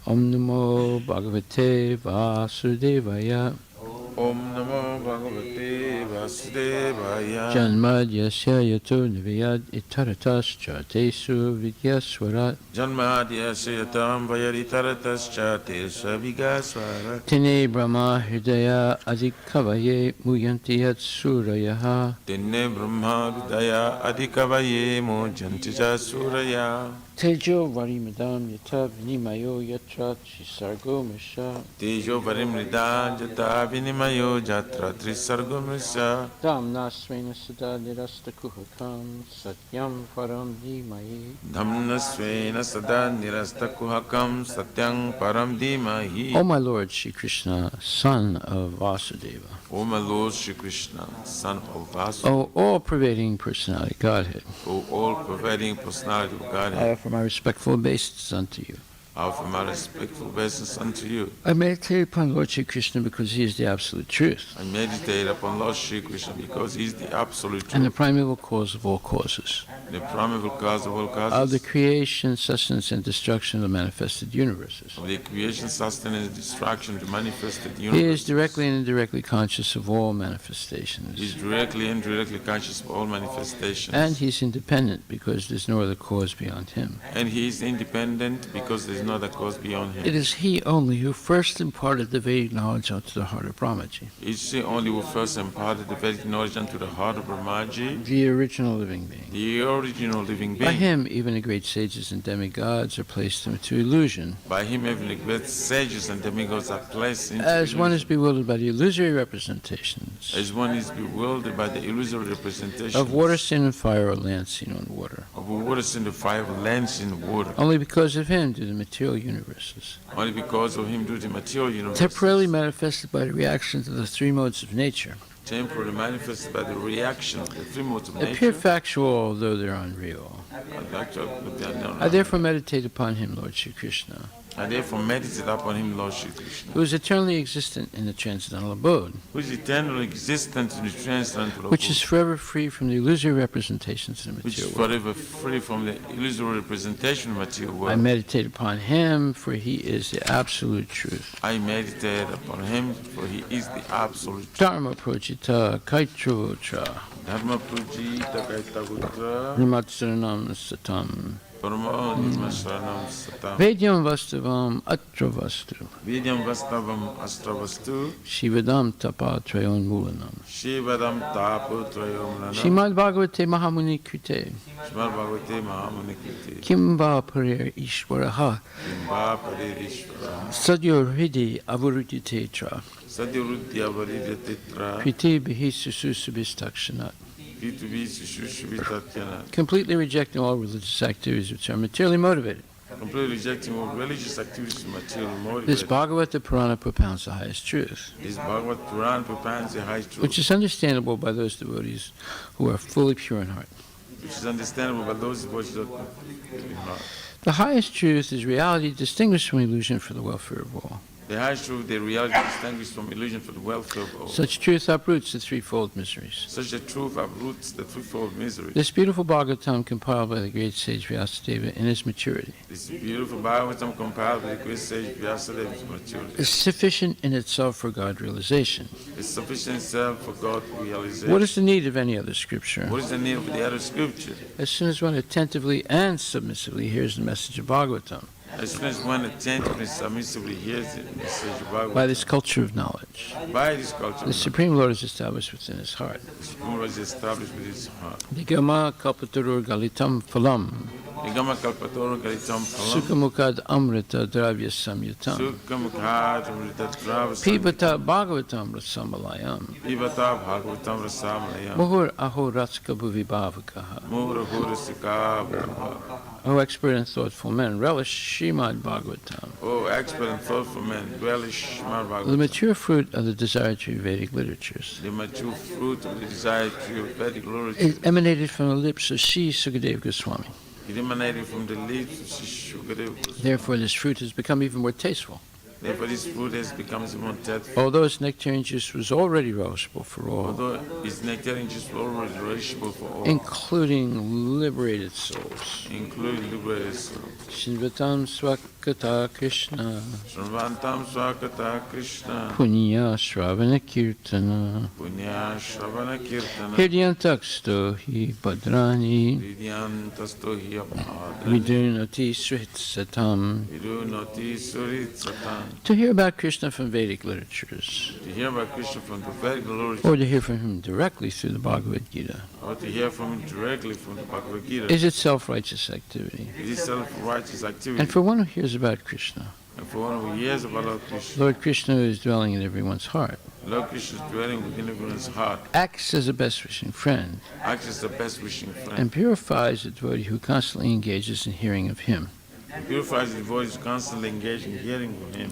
Om Namo Bhagavate Vasudevaya. Om Namo Bhagavate Vasudevaya. Janmadyasya yato nivayad itaratascha tesu vidyaswarat. Janmadyasya yatam vayaditaratascha tesu vidyaswarat. Tene Brahma Hridaya Adhikavaye Muyanti Yat Surayaha. Tene Brahma Hridaya Adhikavaye Muyanti Yat Surayaha. Tejo Varimadam Yata Vinimayo Yatra Trisargo Misha. Tejo Varimridam Yata Vinimayo Yatra Trisargo Misha. Dhamna Svena Sada Nirasta Kuhakam Satyam Param Dhimayi. Dhamna Svena Sada Nirasta Kuhakam Satyam Param Dhimayi. O my Lord Shri Krishna, son of Vasudeva. O my Lord Shri Krishna, son of Vasudeva. O all-pervading personality, Godhead. O all-pervading personality of I Godhead. offer my respectful obeisance unto you. I offer my respectful obeisance unto you. I meditate upon Lord Shri Krishna because he is the absolute truth I meditate upon Lord Shri Krishna because he is the absolute truth and the primeval cause of all causes. the primeval cause of all of causes, the creation, sustenance, and destruction of the manifested universes. of the creation, sustenance, destruction, the manifested He universe. is directly and indirectly conscious of all He is manifestations. directly and indirectly conscious of all manifestations. And he's independent because there's no other cause beyond him. And he is independent because there is no other cause beyond him. It is he only who first imparted the Vedic knowledge unto the heart of Brahmaji, It's the only who first imparted the Vedic knowledge unto the heart of Brahmaji, the original living being. the original living By being. him, even the great sages and demigods are placed into illusion, By him, even the great sages and demigods are placed into as one is illusion. bewildered by the illusory representations As one is bewildered by the illusory representation of water seen in fire or land seen on water. of water in the fire, lands in water. Only because of him do the material universes, Only because of him do the material universe, temporarily manifested by the reaction to the three modes of nature, temporarily manifested by the reaction of the three modes of appear nature, factual although they're unreal. I therefore meditate upon him, Lord Shri Krishna, I therefore meditate upon him, Lord Shri Krishna, who is eternally existent in the transcendental abode, who is eternally existent in the transcendental which is abode, forever free from the illusory representations of the which is material world. forever free from the illusory representation of material I world. meditate upon him, for he is the absolute truth. I meditate upon him, for he is the absolute truth. Dharma projita kaitrutra Dharma pujita kaitavutra, nimatsaranam satam paramo nirmasaranam satam, vedyam vastavam atra vastu vidyam vastavam astravastu, shivadam tapatrayon mulanam shivadam taputrayom lanam, Shrimad Bhagavate Mahamuni Krite Shrimad Bhagavate Mahamunikiti, Kimba Parir Ishwaraha Kimba Paririshvara, Sadyo Hridhi Avuruditetra Sadirudya Varidya Kriti Bihi Sususubhistakshanat, Pituvi Sushushvitatyana, completely rejecting all religious activities which are materially motivated. completely rejecting all religious activities and material This motivated. Bhagavata Purana propounds the highest truth, This Bhagavad Puran propounds the high truth, which is understandable by those devotees who are fully pure in heart. which is understandable by those devotees that in heart. The highest truth is reality distinguished from illusion for the welfare of all. The high truth, the reality distinguished from illusion for the welfare of all. Such truth uproots the threefold miseries. Such a truth uproots the threefold misery. This beautiful Bhagavatam, compiled by the great sage Vyasadeva in his maturity, This beautiful Bhagavatam compiled by the great sage Vyasadeva's maturity is sufficient in itself for God realization. is sufficient itself for God realization. What is the need of any other scripture? What is the need of the other scripture? As soon as one attentively and submissively hears the message of Bhagavatam, As soon as one attentively and submissively hears the message of Bhagavatam, by this culture of knowledge, by this culture, the Supreme Lord is established within his heart. the Supreme Lord is established with his heart. Digama kalpatarur galitam phalam, Nigama kalpatoro galitam phalam, sukhamukad amrita dravya samyutam, sukha mukhat amritadrava pibata Bhagavatam rasamalayam, Pibata Bhagavatam Rasamayam, muhur aho ratska bhuvibhavakaha. Mura Hurasika Bhava. O expert and thoughtful men, relish Srimad Bhagavatam, Oh, expert and thoughtful man, relish Srimad the Bhagavatam, mature fruit of the desired tree of Vedic literatures. the mature fruit of the desired tree of Vedic literature. It emanated from the lips of Sri Sukadeva Goswami. It emanated from the lips of Sri Shukadeva Goswami. Therefore, this fruit has become even more tasteful. Therefore, this fruit has become more deadly. Although its nectarian juice was already relishable for all, Although its nectarine is already relishable for all, including liberated souls. including liberated souls. Shinvatam Swakata Krishna, Shravantam Swakata Krishna, Punya Shravana Kirtana, Punya Shravana Kirtana, Hridyantaksto hi Badrani, Vidyantasto Hiyapad, Vidurnati Srit Satam. Vidunati Surit Satan. To hear about Krishna from Vedic literatures, To hear about Krishna from the Vedic literature, or to hear from him directly through the Bhagavad Gita, or to hear from him directly from the Bhagavad Gita, is itself righteous activity. it is self-righteous activity. And for one who hears about Krishna, And for one who hears about Lord Krishna, Lord Krishna, who is dwelling in everyone's heart, Lord Krishna is dwelling within everyone's heart, acts as a best wishing friend, acts as the best wishing friend, and purifies the devotee who constantly engages in hearing of him. and purifies the devotees constantly engaged in hearing from him.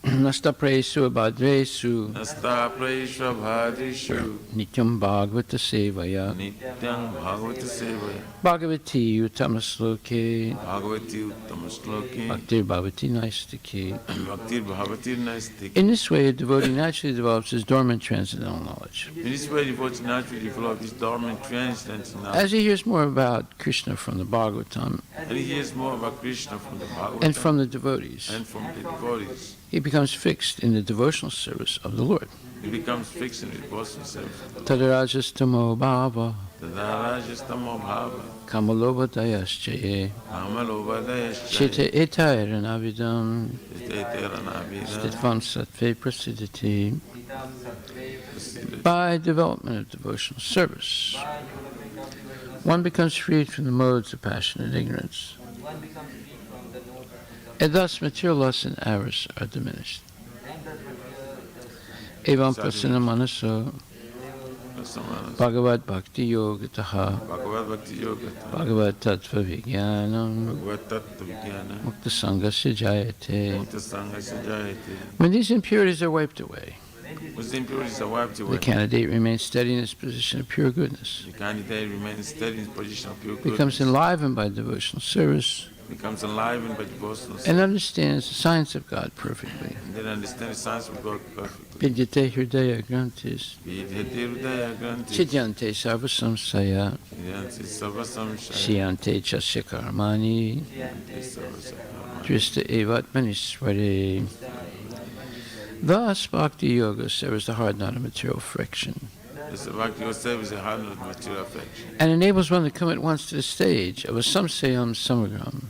Nasta Presu Abhadresu Nasta Praishva Bhadrishu Nityam Bhagavata Sevaya Nityam Bhagavata Sevaya Bhagavati Uttamasloke Bhagavati Uttamasloke Bhaktir Bhavati Naistiki. Bhaktir Bhavati Naistik. In this way, a devotee naturally develops his dormant transcendental knowledge. In this way, devotee naturally develop his dormant transcendental knowledge. As he hears more about Krishna from the Bhagavatam And he hears more about Krishna from the Bhagavatam and from the devotees, and from the devotees. he becomes fixed in the devotional service of the Lord. He becomes fixed in the devotional service. Tadarajastamo bhava Tadarajastamo bhava kamalobhadayaschaye Amalobhadayascha shita etayaranavidam Iteteranabhida stitvam sattve prasidati. By development of devotional service, one becomes freed from the modes of passion and ignorance, and thus material lust and avarice are diminished. Evam prasana manaso Bhagavad Bhakti Yogataha Bhagavad Bhakti Yoga Bhagavad Tattva Vijnanam Bhagavad Tattva Vijnana Mukta Sangasya Jayate. Mukta Sangasya Jayate. When these impurities are wiped away, When the impurities are wiped away, the candidate remains steady in his position of pure goodness, the candidate remains steady in his position of pure becomes goodness, enlivened by devotional service, becomes enlivened by devotional and service, understands the science of God perfectly. and then understand the science of God perfectly. Vidyate Hridaya Grantis Vidhyate Hridaya Granti Chidyante Sarva Samsaya Vidhyante Sarva Samshaya Shyante Chasya Karmani Vidhyante Sarva Sakama. Drista Evatmanisware. Thus, Bhakti Yoga severs the hard knot of material friction This Bhakti Yoga service is a hard of material affection. and enables one to come at once to the stage of a samsayam samagram,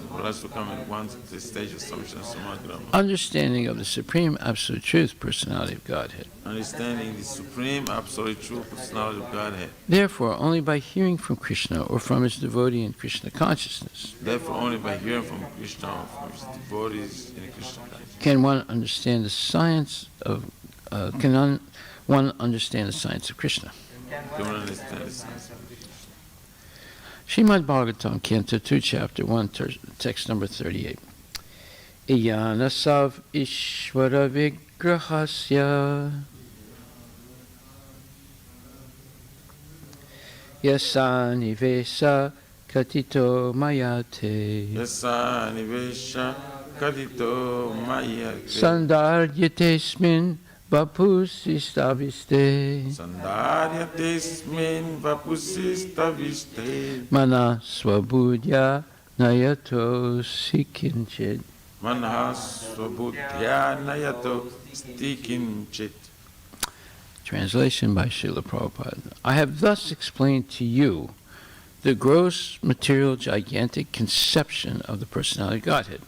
For us to come at once to the stage of Samshana Samagrama, understanding of the supreme absolute truth personality of Godhead. understanding the supreme absolute true personality of Godhead. Therefore, only by hearing from Krishna or from his devotee in Krishna consciousness Therefore, only by hearing from Krishna or from his devotees in Krishna consciousness can one understand the science of one understand the science of Krishna. can one understand the science of Krishna. Srimad Bhagavatam, Canto 2, Chapter 1, text number 38. Iyana sav ishvara vigrahasya yasani vesa katito mayate Yasa nivesha kadito mayate sandaryatesmin vapusistabiste Sandarya tesmin vapusista mana swabudya nayato sikinchit. Manhasvabudhya nayato stikinchit. Translation by Srila Prabhupada. I have thus explained to you the gross, material, gigantic conception of the personality of Godhead.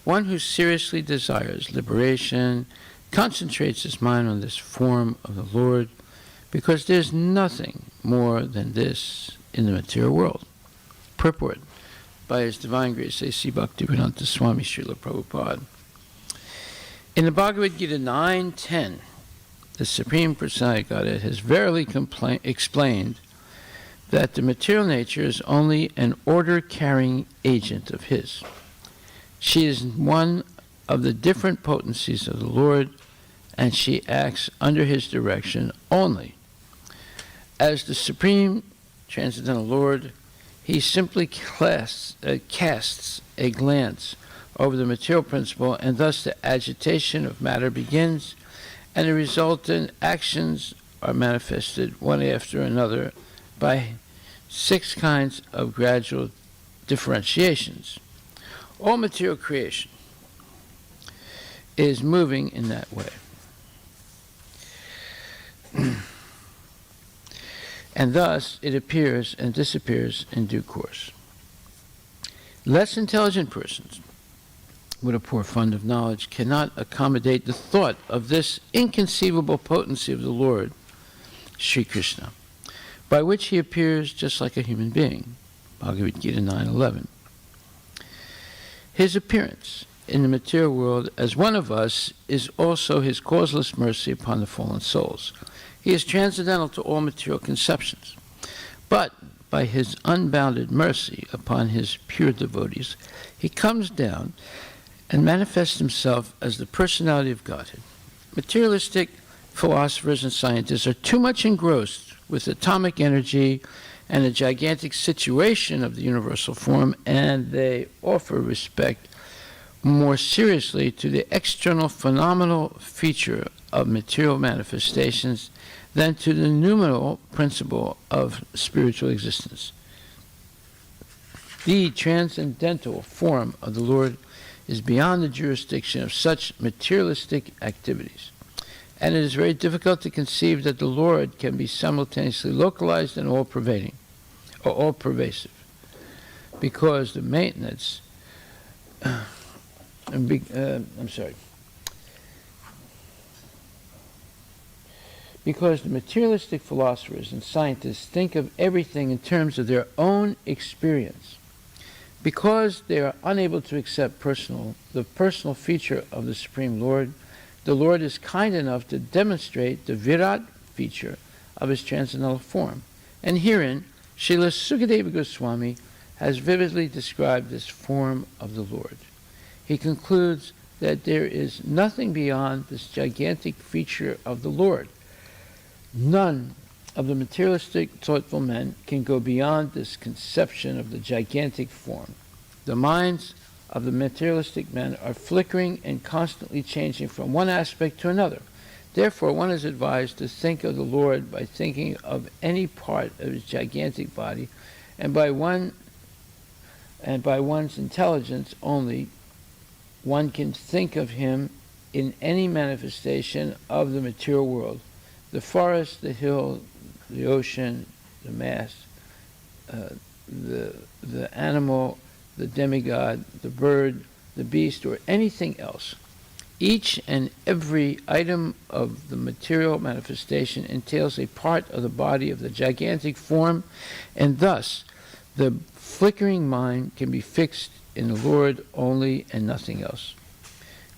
One who seriously desires liberation concentrates his mind on this form of the Lord because there's nothing more than this in the material world. Purport by His Divine Grace A.C. Bhaktivedanta Swami Srila Prabhupada. In the Bhagavad Gita 9:10, the Supreme Personality of Godhead has verily explained that the material nature is only an order-carrying agent of His. She is one of the different potencies of the Lord, and she acts under His direction only. As the Supreme Transcendental Lord, He simply casts a glance over the material principle, and thus the agitation of matter begins, and the resultant actions are manifested one after another by 6 kinds of gradual differentiations. All material creation is moving in that way. And thus it appears and disappears in due course. Less intelligent persons with a poor fund of knowledge cannot accommodate the thought of this inconceivable potency of the Lord, Sri Krishna, by which He appears just like a human being, Bhagavad Gita 9:11. His appearance in the material world as one of us is also His causeless mercy upon the fallen souls. He is transcendental to all material conceptions, but by His unbounded mercy upon His pure devotees, He comes down and manifests himself as the personality of Godhead. Materialistic philosophers and scientists are too much engrossed with atomic energy and the gigantic situation of the universal form, and they offer respect more seriously to the external phenomenal feature of material manifestations than to the noumenal principle of spiritual existence. The transcendental form of the Lord is beyond the jurisdiction of such materialistic activities, and it is very difficult to conceive that the Lord can be simultaneously localized and all-pervading, or all-pervasive, because the maintenance because the materialistic philosophers and scientists think of everything in terms of their own experience. Because they are unable to accept the personal feature of the Supreme Lord, the Lord is kind enough to demonstrate the Virat feature of his transcendental form. And herein, Srila Sukadeva Goswami has vividly described this form of the Lord. He concludes that there is nothing beyond this gigantic feature of the Lord. None of the materialistic thoughtful men can go beyond this conception of the gigantic form. The minds of the materialistic men are flickering and constantly changing from one aspect to another. Therefore, one is advised to think of the Lord by thinking of any part of his gigantic body, and by one's intelligence only, one can think of him in any manifestation of the material world: the forest, the hill, the ocean, the mass, the animal, the demigod, the bird, the beast, or anything else. Each and every item of the material manifestation entails a part of the body of the gigantic form, and thus the flickering mind can be fixed in the Lord only and nothing else.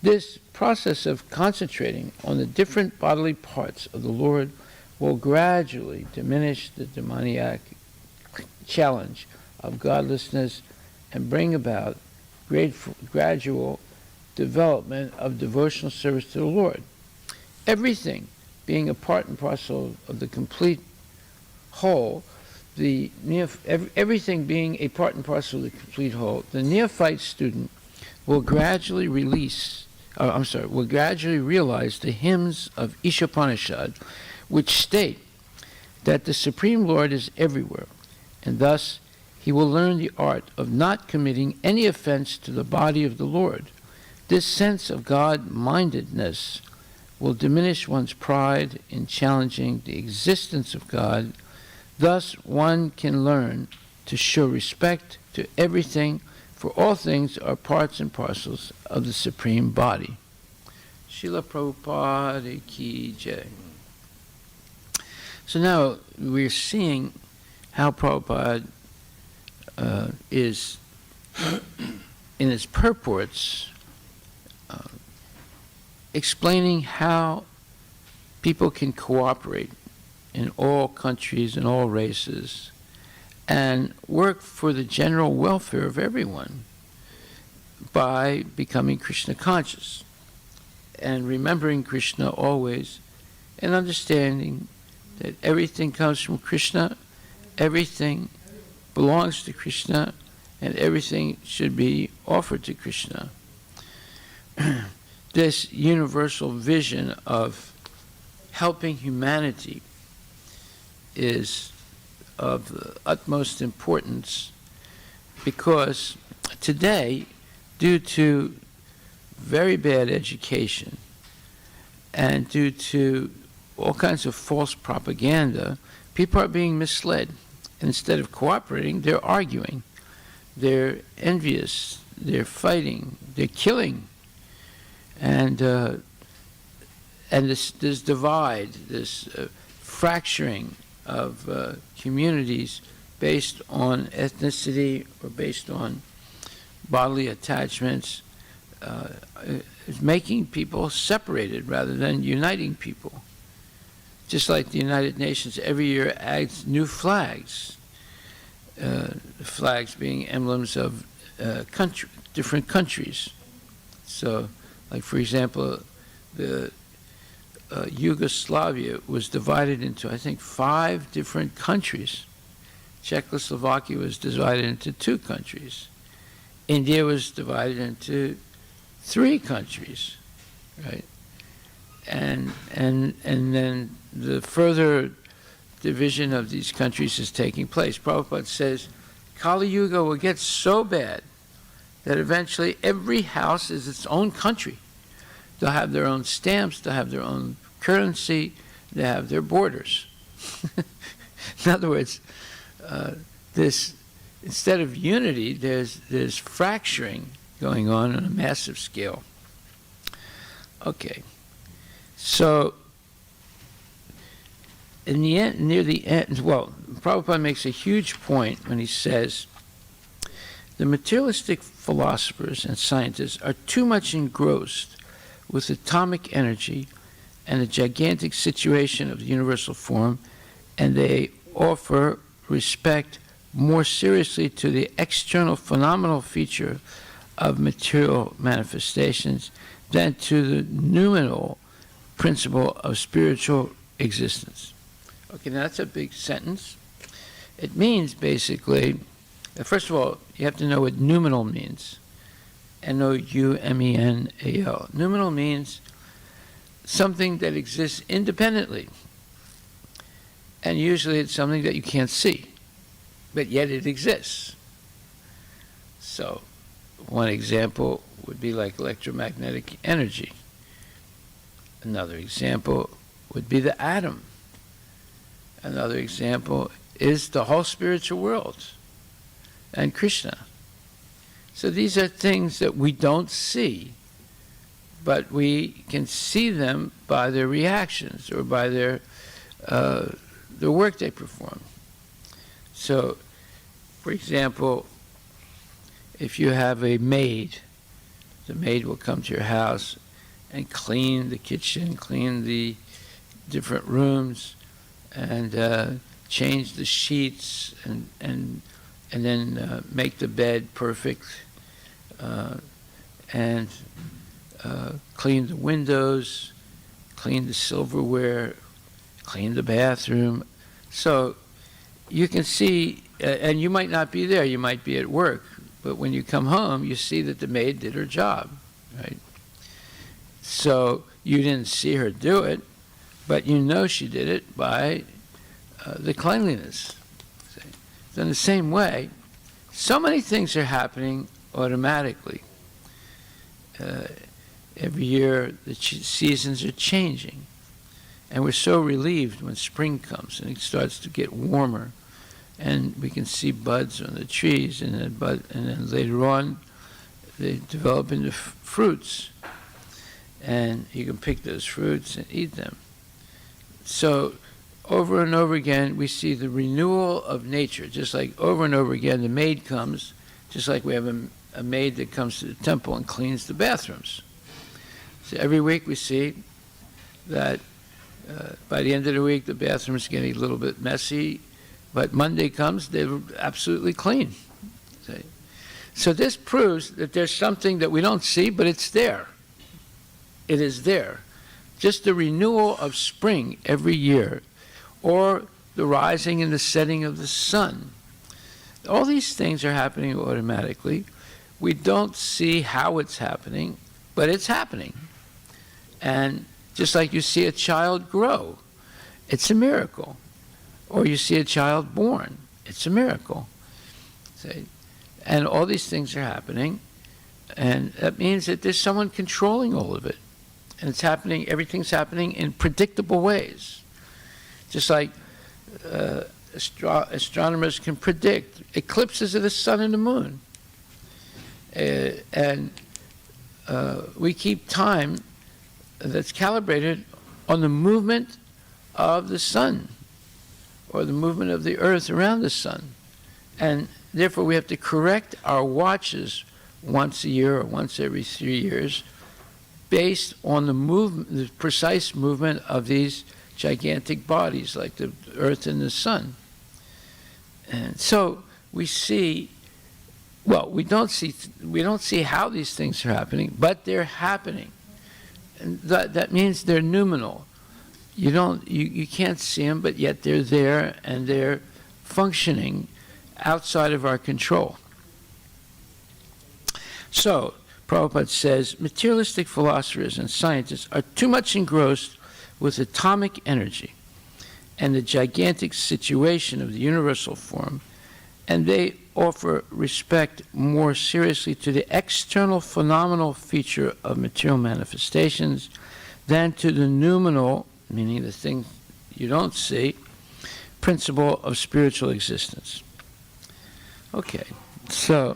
This process of concentrating on the different bodily parts of the Lord will gradually diminish the demoniac challenge of godlessness and bring about gradual development of devotional service to the Lord. Everything being a part and parcel of the complete whole, everything being a part and parcel of the complete whole, the neophyte student will gradually realize the hymns of Ishopanishad, which state that the Supreme Lord is everywhere, and thus he will learn the art of not committing any offense to the body of the Lord. This sense of God-mindedness will diminish one's pride in challenging the existence of God. Thus, one can learn to show respect to everything, for all things are parts and parcels of the Supreme Body. Srila Prabhupada Ki Jai. So now we're seeing how Prabhupada is, in its purports, explaining how people can cooperate in all countries and all races and work for the general welfare of everyone by becoming Krishna conscious and remembering Krishna always, and understanding that everything comes from Krishna, everything belongs to Krishna, and everything should be offered to Krishna. This universal vision of helping humanity is of the utmost importance, because today, due to very bad education and due to all kinds of false propaganda, people are being misled. Instead of cooperating, they're arguing, they're envious, they're fighting, they're killing. And this divide, this fracturing of communities based on ethnicity or based on bodily attachments is making people separated rather than uniting people. Just like the United Nations every year adds new flags, flags being emblems of different countries. So, like for example, the Yugoslavia was divided into, I think, 5 different countries. Czechoslovakia was divided into 2 countries. India was divided into 3 countries, right? And then the further division of these countries is taking place. Prabhupada says Kali Yuga will get so bad that eventually every house is its own country. They'll have their own stamps, they'll have their own currency, they have their borders. In other words, this, instead of unity, there's fracturing going on a massive scale. Okay, so in the end, near the end, well, Prabhupada makes a huge point when he says the materialistic philosophers and scientists are too much engrossed with atomic energy and the gigantic situation of the universal form, and they offer respect more seriously to the external phenomenal feature of material manifestations than to the noumenal principle of spiritual existence. Okay, now that's a big sentence. It means basically, first of all, you have to know what noumenal means. N-O-U-M-E-N-A-L. Noumenal means something that exists independently. And usually it's something that you can't see, but yet it exists. So one example would be like electromagnetic energy. Another example would be the atom. Another example is the whole spiritual world and Krishna. So these are things that we don't see, but we can see them by their reactions or by the work they perform. So, for example, if you have a maid, the maid will come to your house and clean the kitchen, clean the different rooms, and change the sheets, and then make the bed perfect, and clean the windows, clean the silverware, clean the bathroom. So you can see, and you might not be there, you might be at work, but when you come home, you see that the maid did her job, right? So you didn't see her do it, but you know she did it by the cleanliness. So in the same way, so many things are happening automatically. Every year, the seasons are changing. And we're so relieved when spring comes and it starts to get warmer. And we can see buds on the trees, and then later on, they develop into fruits. And you can pick those fruits and eat them. So over and over again, we see the renewal of nature. Just like over and over again, the maid comes, just like we have a maid that comes to the temple and cleans the bathrooms. So every week we see that by the end of the week, the bathroom's getting a little bit messy, but Monday comes, they're absolutely clean. So this proves that there's something that we don't see, but it's there. It is there. Just the renewal of spring every year, or the rising and the setting of the sun. All these things are happening automatically. We don't see how it's happening, but it's happening. And just like you see a child grow, it's a miracle. Or you see a child born, it's a miracle. And all these things are happening, and that means that there's someone controlling all of it. And it's happening, everything's happening in predictable ways. Just like astronomers can predict eclipses of the sun and the moon. And we keep time that's calibrated on the movement of the sun, or the movement of the earth around the sun. And therefore we have to correct our watches once a year or once every 3 years based on the movement, the precise movement of these gigantic bodies like the earth and the sun. And so we see well, we don't see how these things are happening, but they're happening. And that means they're noumenal. You can't see them, but yet they're there and they're functioning outside of our control. So, Prabhupada says, materialistic philosophers and scientists are too much engrossed with atomic energy and the gigantic situation of the universal form, and they offer respect more seriously to the external phenomenal feature of material manifestations than to the noumenal, meaning the thing you don't see, principle of spiritual existence. Okay, so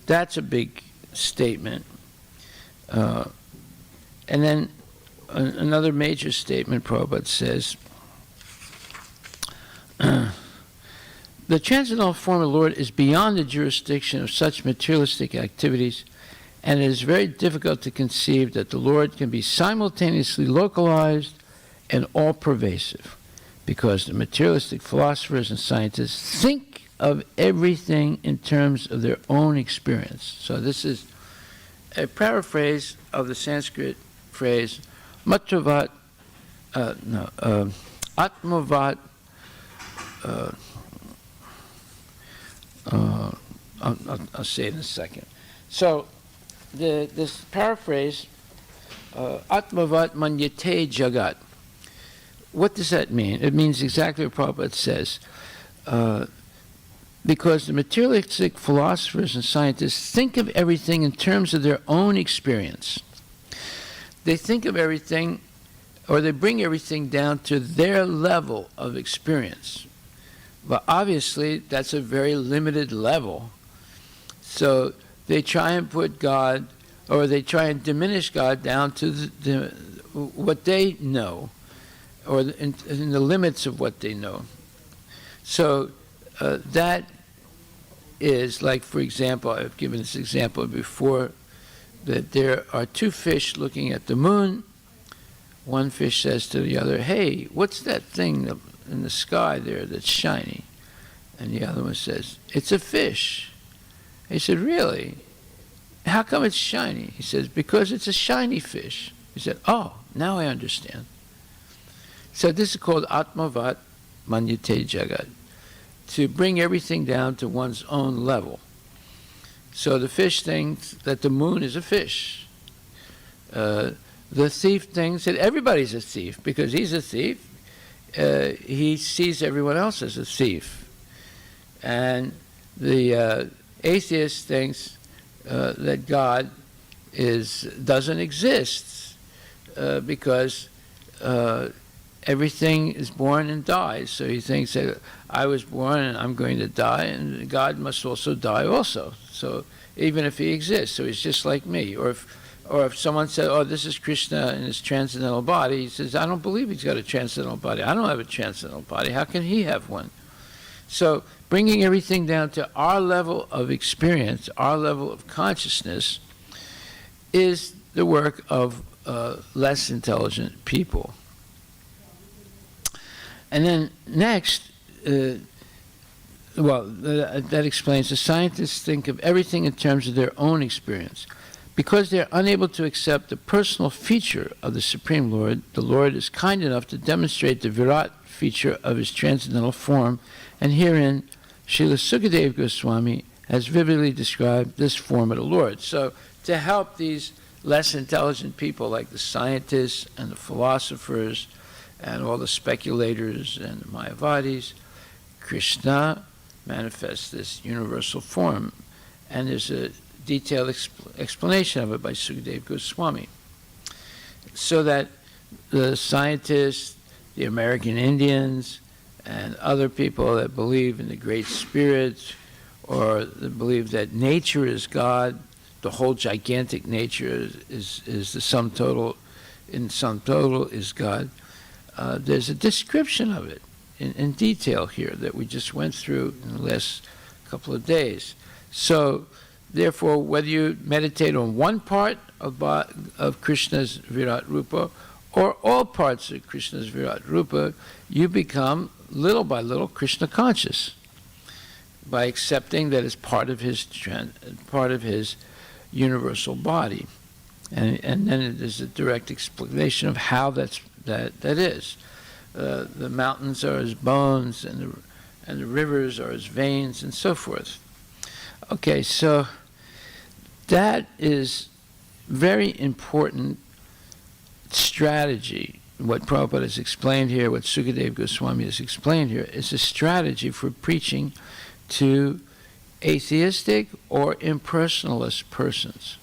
that's a big statement. And then another major statement, Prabhupada says, the transcendental form of the Lord is beyond the jurisdiction of such materialistic activities, and it is very difficult to conceive that the Lord can be simultaneously localized and all-pervasive, because the materialistic philosophers and scientists think of everything in terms of their own experience. So this is a paraphrase of the Sanskrit phrase, Matvavat, Atmavat, I'll say it in a second. So this paraphrase, Atmavat Manyate Jagat, what does that mean? It means exactly what Prabhupada says. Because the materialistic philosophers and scientists think of everything in terms of their own experience. They think of everything, or they bring everything down to their level of experience. But obviously, that's a very limited level. So they try and put God, or they try and diminish God down to what they know, or in the limits of what they know. So that is, like, for example, I've given this example before, that there are two fish looking at the moon. One fish says to the other, hey, what's that thing in the sky there that's shiny? And the other one says, it's a fish. He said, really? How come it's shiny? He says, because it's a shiny fish. He said, oh, now I understand. So this is called Atmavat Manyate Jagat, to bring everything down to one's own level. So the fish thinks that the moon is a fish. The thief thinks that everybody's a thief because he's a thief. He sees everyone else as a thief. And the atheist thinks that God doesn't exist because everything is born and dies. So he thinks that I was born and I'm going to die, and God must also die also. So even if he exists, so he's just like me. Or if someone said, oh, this is Krishna in his transcendental body, he says, I don't believe he's got a transcendental body. I don't have a transcendental body. How can he have one? So bringing everything down to our level of experience, our level of consciousness, is the work of less intelligent people. And then next, that explains the scientists think of everything in terms of their own experience. Because they're unable to accept the personal feature of the Supreme Lord, the Lord is kind enough to demonstrate the Virat feature of his transcendental form, and herein Srila Sukadeva Goswami has vividly described this form of the Lord. So to help these less intelligent people like the scientists and the philosophers and all the speculators and the Mayavadis, Krishna manifests this universal form. And there's a detailed explanation of it by Sukadeva Goswami. So that the scientists, the American Indians, and other people that believe in the Great Spirit, or that believe that nature is God, the whole gigantic nature is the sum total, in sum total is God. There's a description of it in detail here that we just went through in the last couple of days. So, therefore, whether you meditate on one part of Krishna's Virat Rupa or all parts of Krishna's Virat Rupa, you become, little by little, Krishna conscious. by accepting that it's part of his universal body, and then there's a direct explanation of how that is. The mountains are his bones, and the rivers are his veins, and so forth. Okay, so that is very important strategy. What Prabhupada has explained here, what Sukadeva Goswami has explained here, is a strategy for preaching to atheistic or impersonalist persons.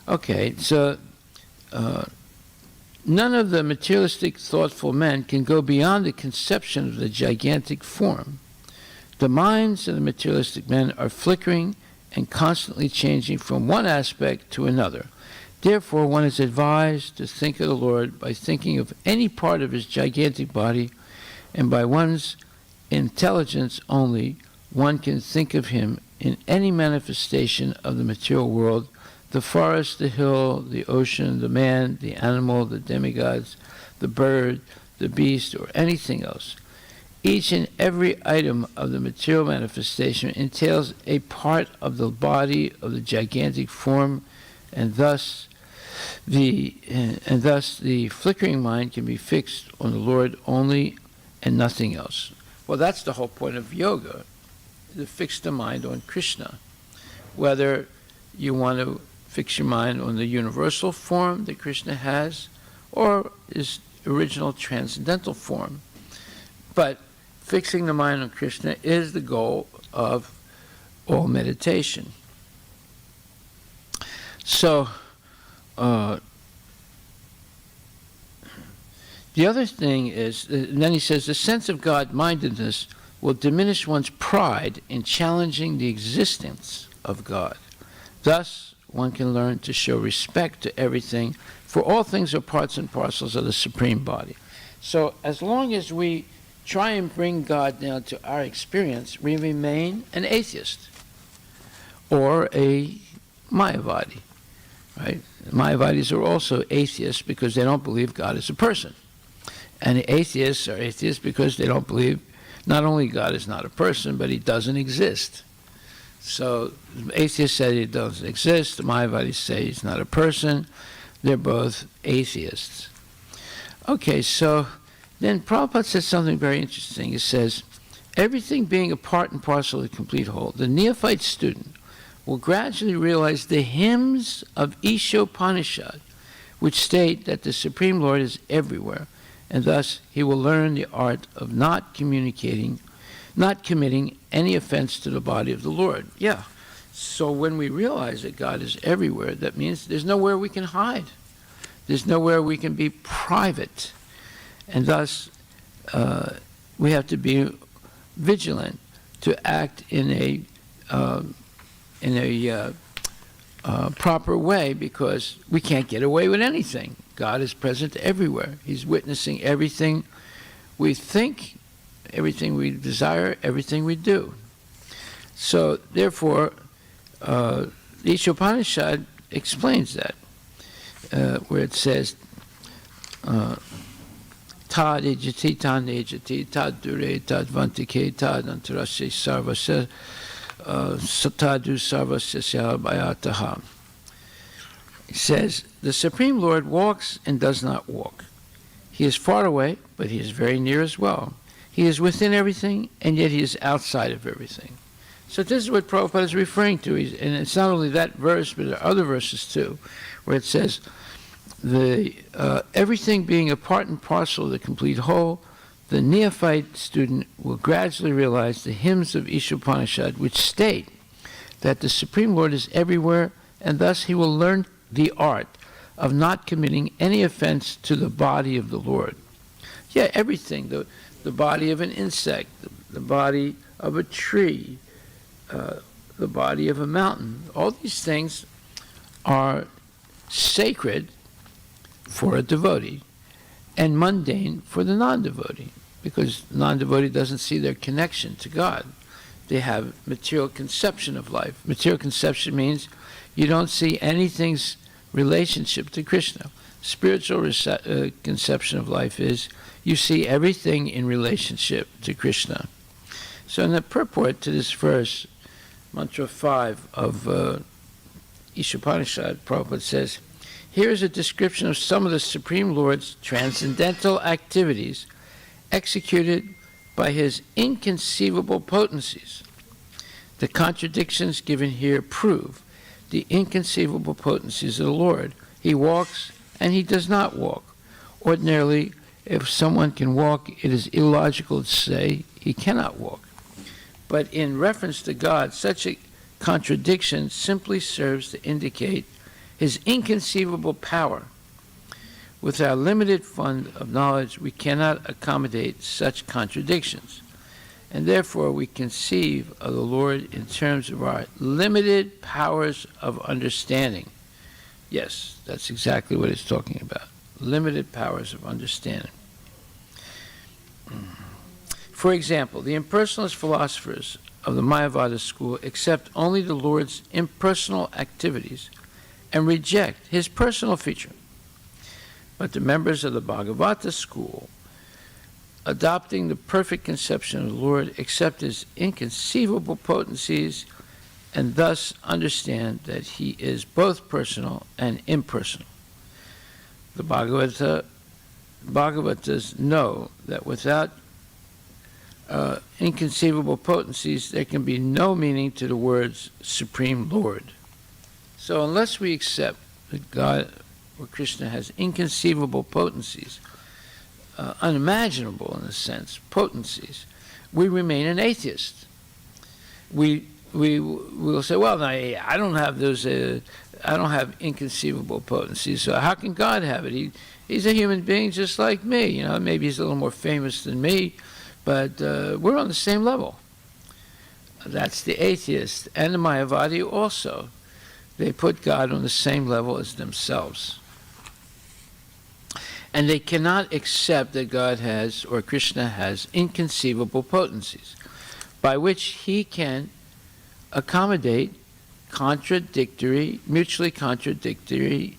Okay, so none of the materialistic, thoughtful men can go beyond the conception of the gigantic form. The minds of the materialistic men are flickering and constantly changing from one aspect to another. Therefore, one is advised to think of the Lord by thinking of any part of his gigantic body, and by one's intelligence only, one can think of him in any manifestation of the material world: the forest, the hill, the ocean, the man, the animal, the demigods, the bird, the beast, or anything else. Each and every item of the material manifestation entails a part of the body of the gigantic form, and thus the flickering mind can be fixed on the Lord only and nothing else. Well, that's the whole point of yoga, to fix the mind on Krishna. Whether you want to fix your mind on the universal form that Krishna has, or his original transcendental form. But fixing the mind on Krishna is the goal of all meditation. So, the other thing is, and then he says, the sense of God-mindedness will diminish one's pride in challenging the existence of God. Thus, one can learn to show respect to everything, for all things are parts and parcels of the Supreme Body. So, as long as we try and bring God down to our experience, we remain an atheist or a Mayavadi. Right? Mayavadis are also atheists because they don't believe God is a person. And the atheists are atheists because they don't believe not only God is not a person, but he doesn't exist. So atheists say he doesn't exist, the Mayavadis say he's not a person. They're both atheists. Okay, so then Prabhupada says something very interesting. He says, everything being a part and parcel of the complete whole, the neophyte student will gradually realize the hymns of Ishopanishad, which state that the Supreme Lord is everywhere, and thus he will learn the art of not committing any offense to the body of the Lord. Yeah, so when we realize that God is everywhere, that means there's nowhere we can hide. There's nowhere we can be private. And thus, we have to be vigilant to act in a proper way, because we can't get away with anything. God is present everywhere. He's witnessing everything we think, everything we desire, everything we do. So, therefore, the Ishopanishad explains that, where it says, Tad ejati, tan ejati, tad dure, tad vantike, tad antarasya sarvasya, satadu sarvasya bhayataha. He says, the Supreme Lord walks and does not walk. He is far away, but he is very near as well. He is within everything, and yet he is outside of everything. So this is what Prabhupada is referring to. And it's not only that verse, but there are other verses too, where it says, everything being a part and parcel of the complete whole, the neophyte student will gradually realize the hymns of Ishopanishad, which state that the Supreme Lord is everywhere, and thus he will learn the art of not committing any offense to the body of the Lord. Yeah, everything, the body of an insect, the body of a tree, the body of a mountain, all these things are sacred for a devotee and mundane for the non-devotee, because the non-devotee doesn't see their connection to God. They have material conception of life. Material conception means you don't see anything's relationship to Krishna. Spiritual conception of life is you see everything in relationship to Krishna. So in the purport to this verse, Mantra 5 of Ishopanishad, Prabhupada says, here is a description of some of the Supreme Lord's transcendental activities executed by his inconceivable potencies. The contradictions given here prove the inconceivable potencies of the Lord. He walks and he does not walk. Ordinarily, if someone can walk, it is illogical to say he cannot walk. But in reference to God, such a contradiction simply serves to indicate his inconceivable power. With our limited fund of knowledge, we cannot accommodate such contradictions, and therefore we conceive of the Lord in terms of our limited powers of understanding. Yes, that's exactly what it's talking about. Limited powers of understanding. For example, the impersonalist philosophers of the Mayavada school accept only the Lord's impersonal activities and reject his personal feature. But the members of the Bhagavata school, adopting the perfect conception of the Lord, accept his inconceivable potencies and thus understand that he is both personal and impersonal. The Bhagavatas know that without inconceivable potencies, there can be no meaning to the words Supreme Lord. So unless we accept that God or Krishna has inconceivable potencies, unimaginable in a sense, potencies, we remain an atheist. We will say, well, no, I don't have those. I don't have inconceivable potencies. So how can God have it? He's a human being just like me. You know, maybe he's a little more famous than me, but we're on the same level. That's the atheist, and the Mayavadi also. They put God on the same level as themselves. And they cannot accept that God has, or Krishna has, inconceivable potencies, by which he can accommodate mutually contradictory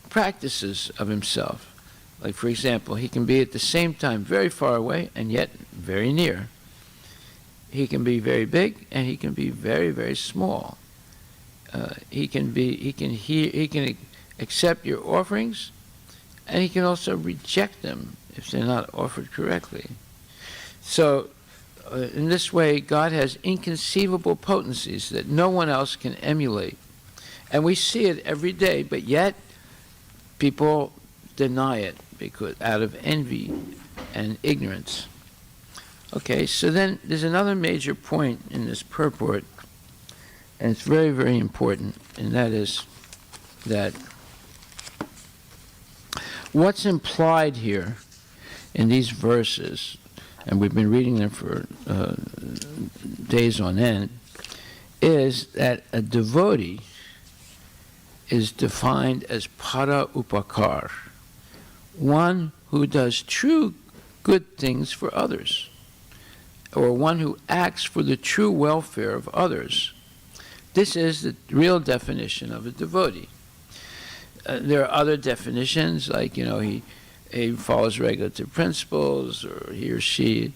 practices of himself. Like, for example, he can be at the same time very far away and yet very near. He can be very big and he can be very, very small. He can accept your offerings, and he can also reject them if they're not offered correctly. So, in this way, God has inconceivable potencies that no one else can emulate. And we see it every day, but yet people deny it because out of envy and ignorance. Okay, so then there's another major point in this purport, and it's very, very important, and that is that what's implied here in these verses, and we've been reading them for days on end, is that a devotee is defined as para upakar, one who does true good things for others, or one who acts for the true welfare of others. This is the real definition of a devotee. There are other definitions, like, he follows regulative principles, or he or she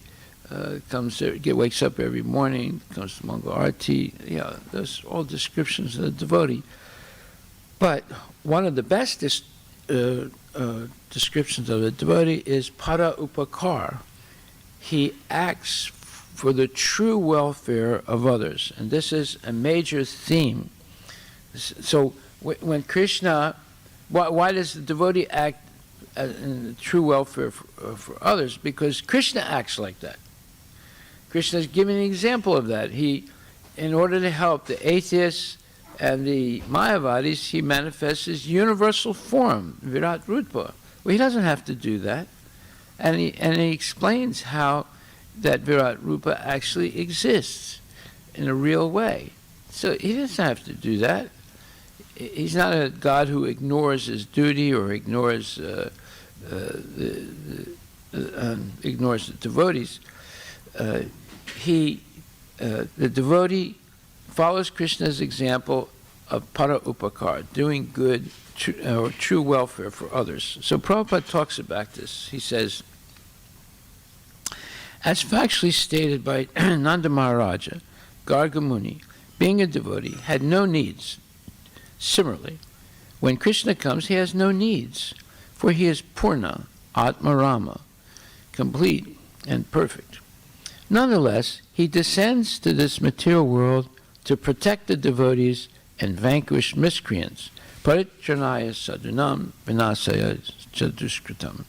wakes up every morning, comes to Mangala Aarti. Yeah, those all descriptions of the devotee. But one of the best descriptions of a devotee is para upakar. He acts for the true welfare of others, and this is a major theme. So when Krishna, why does the devotee act in the true welfare for others? Because Krishna acts like that. Krishna is giving an example of that. In order to help the atheists and the Mayavadis, he manifests his universal form, Virat Rupa. Well, he doesn't have to do that. And he explains how that Virat Rupa actually exists in a real way. So he doesn't have to do that. He's not a God who ignores his duty or ignores ignores the devotees. The devotee follows Krishna's example of para upakar, doing good or true welfare for others. So Prabhupada talks about this. He says, As factually stated by Nanda Maharaja, Garga Muni, being a devotee, had no needs. Similarly, when Krishna comes, he has no needs, for he is Purna, Atmarama, complete and perfect. Nonetheless, he descends to this material world to protect the devotees and vanquish miscreants. Paritranaya sadhunam vinasaya chaduskritam.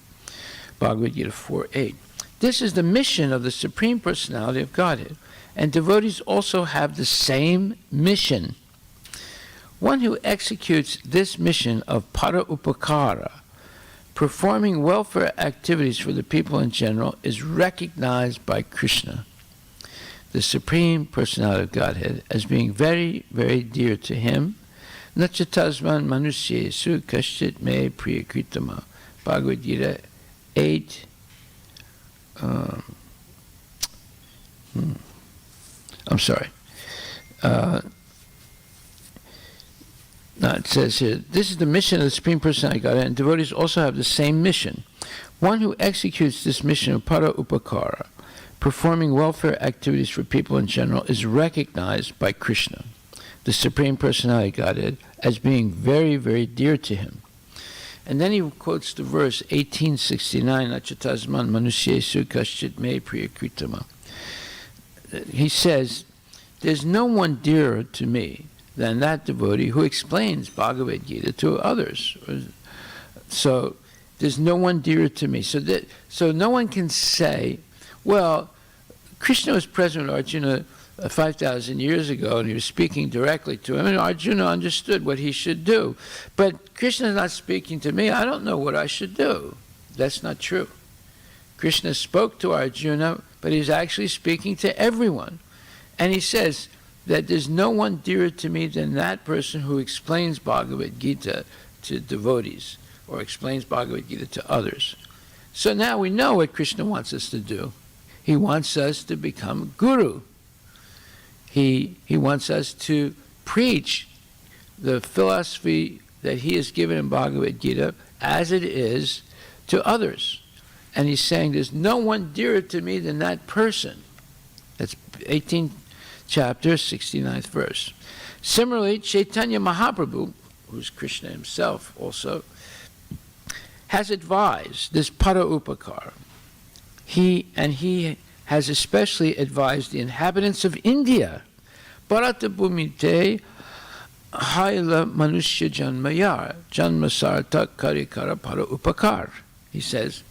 Bhagavad Gita 4:8. This is the mission of the Supreme Personality of Godhead, and devotees also have the same mission. One who executes this mission of para upakara, performing welfare activities for the people in general, is recognized by Krishna, the Supreme Personality of Godhead, as being very, very dear to him. Nachatasman manusyesu kashchit me priyakritama. Bhagavad Gita 8. I'm sorry. It says here, this is the mission of the Supreme Personality of Godhead, and devotees also have the same mission. One who executes this mission of para upakara, performing welfare activities for people in general, is recognized by Krishna, the Supreme Personality of Godhead, as being very, very dear to him. And then he quotes the verse 1869, Achatasman manusyesu kashchit me priyakritama. He says, there's no one dearer to me than that devotee who explains Bhagavad Gita to others. So there's no one dearer to me. So no one can say, well, Krishna was present with Arjuna 5,000 years ago, and he was speaking directly to him, and Arjuna understood what he should do. But Krishna is not speaking to me. I don't know what I should do. That's not true. Krishna spoke to Arjuna, but he's actually speaking to everyone. And he says that there's no one dearer to me than that person who explains Bhagavad Gita to devotees, or explains Bhagavad Gita to others. So now we know what Krishna wants us to do. He wants us to become guru. He wants us to preach the philosophy that he has given in Bhagavad Gita as it is to others. And he's saying there's no one dearer to me than that person. That's 18th chapter, 69th verse. Similarly, Chaitanya Mahaprabhu, who's Krishna himself also, has advised this para upakara. He has especially advised the inhabitants of India, Bharata Bhumite Haila Manusya Janmaya Janmasarta Karikara Para Upakar. He says,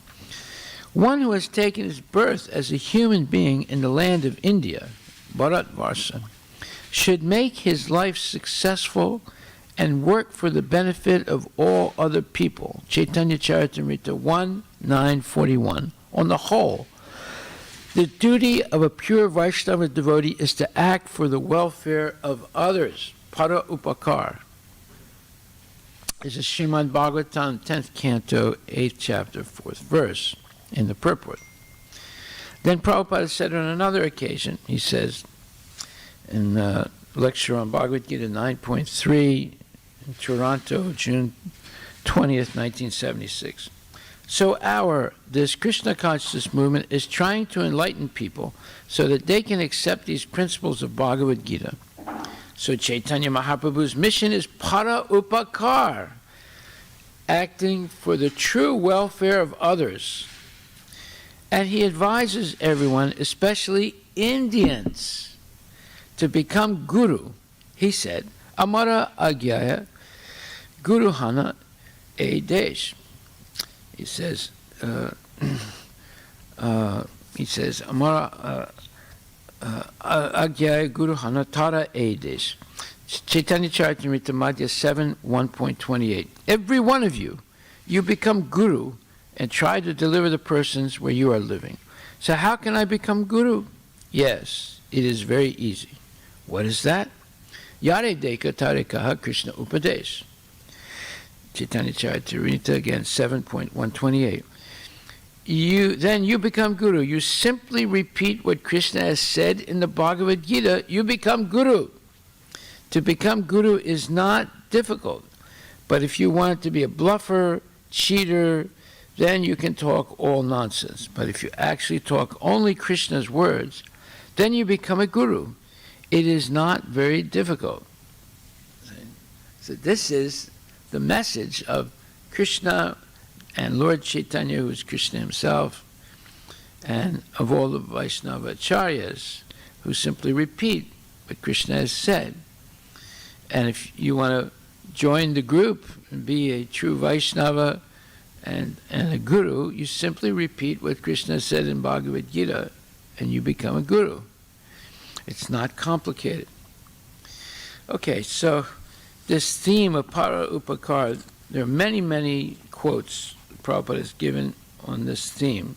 one who has taken his birth as a human being in the land of India, Bharatvarsha, should make his life successful and work for the benefit of all other people. Chaitanya Charitamrita 1:941. On the whole, the duty of a pure Vaishnava devotee is to act for the welfare of others. Para upakar. This is Srimad Bhagavatam, 10th canto, 8th chapter, 4th verse, in the purport. Then Prabhupada said on another occasion, he says, in lecture on Bhagavad Gita 9.3 in Toronto, June 20th, 1976. So this Krishna consciousness movement is trying to enlighten people so that they can accept these principles of Bhagavad Gita. So Chaitanya Mahaprabhu's mission is para upakar, acting for the true welfare of others. And he advises everyone, especially Indians, to become guru. He said, Amara Agyaya Guruhana E Desh. He says, Amara Agyaya Guruhana Tara E Desh. Chaitanya Charitamrita Madhya 7, 1.28. Every one of you become guru and try to deliver the persons where you are living. So how can I become guru? Yes, it is very easy. What is that? Yare Deka Tarekaha Krishna Upadesh. Chaitanya Charitamrita again, 7.128. Then you become guru. You simply repeat what Krishna has said in the Bhagavad Gita. You become guru. To become guru is not difficult. But if you want to be a bluffer, cheater, then you can talk all nonsense. But if you actually talk only Krishna's words, then you become a guru. It is not very difficult. So this is the message of Krishna and Lord Chaitanya, who is Krishna himself, and of all the Vaishnava acharyas, who simply repeat what Krishna has said. And if you want to join the group and be a true Vaishnava and a guru, you simply repeat what Krishna said in Bhagavad Gita, and you become a guru. It's not complicated. Okay, so this theme of para upakara, there are many, many quotes Prabhupada has given on this theme,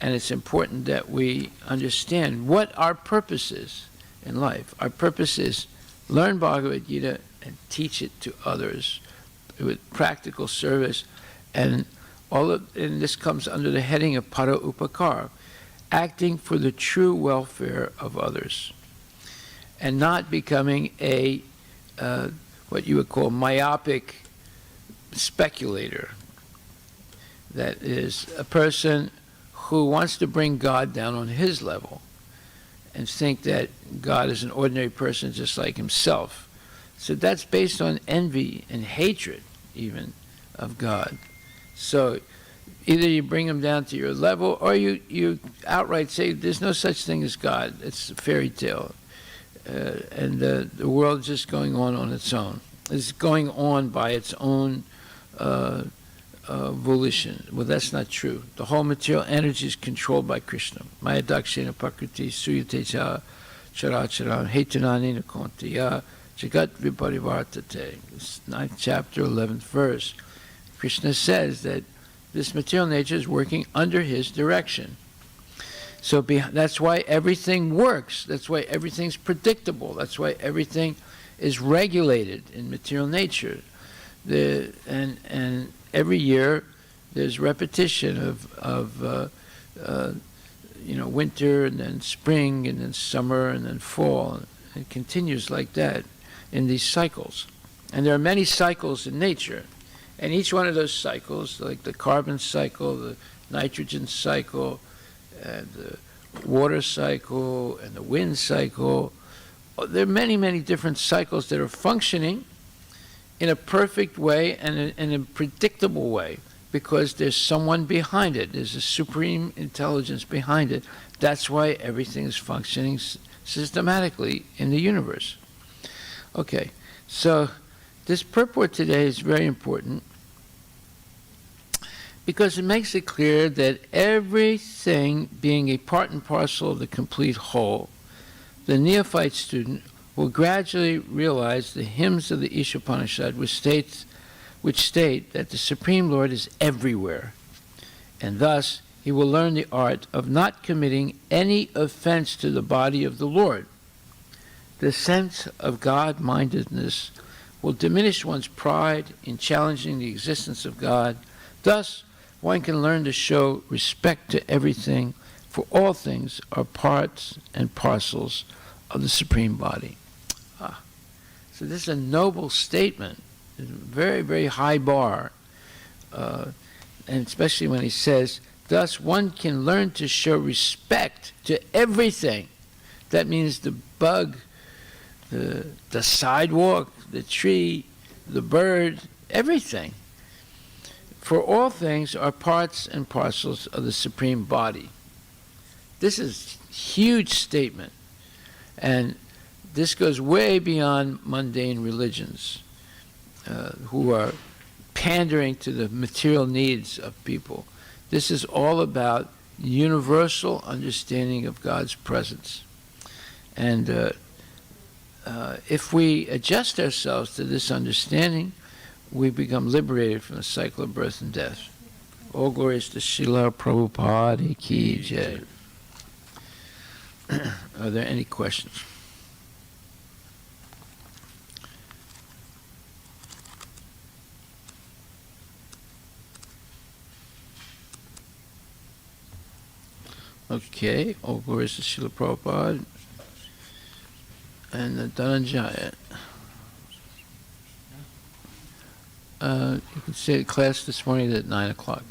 and it's important that we understand what our purpose is in life. Our purpose is learn Bhagavad Gita and teach it to others with practical service, and this comes under the heading of para upakara, acting for the true welfare of others, and not becoming a what you would call myopic speculator. That is a person who wants to bring God down on his level and think that God is an ordinary person just like himself. So that's based on envy and hatred even of God. So either you bring him down to your level, or you outright say there's no such thing as God. It's a fairy tale. And the world is just going on its own. It's going on by its own volition. Well, that's not true. The whole material energy is controlled by Krishna. Maya dakshina prakriti suyateja characharam hetunani nakontiya jagat viparivartate. It's 9th chapter, 11th verse. Krishna says that this material nature is working under his direction. So that's why everything works. That's why everything's predictable. That's why everything is regulated in material nature. And every year there's repetition of winter and then spring and then summer and then fall. It continues like that in these cycles. And there are many cycles in nature. And each one of those cycles, like the carbon cycle, the nitrogen cycle, and the water cycle, and the wind cycle, there are many, many different cycles that are functioning in a perfect way and in a predictable way, because there's someone behind it. There's a supreme intelligence behind it. That's why everything is functioning systematically in the universe. Okay, so this purport today is very important because it makes it clear that everything being a part and parcel of the complete whole, the neophyte student will gradually realize the hymns of the Ishopanishad, which state that the Supreme Lord is everywhere, and thus he will learn the art of not committing any offense to the body of the Lord. The sense of God-mindedness will diminish one's pride in challenging the existence of God. Thus, one can learn to show respect to everything, for all things are parts and parcels of the Supreme Body. So this is a noble statement, a very, very high bar, and especially when he says, thus one can learn to show respect to everything. That means the bug, the sidewalk, the tree, the bird, everything. For all things are parts and parcels of the Supreme Body. This is a huge statement, and this goes way beyond mundane religions who are pandering to the material needs of people. This is all about universal understanding of God's presence. And if we adjust ourselves to this understanding, we become liberated from the cycle of birth and death. All glories to Srila Prabhupada Ki Jai. Are there any questions? Okay, all glories to Srila Prabhupada and Dhananjaya. You can say class this morning at 9 o'clock.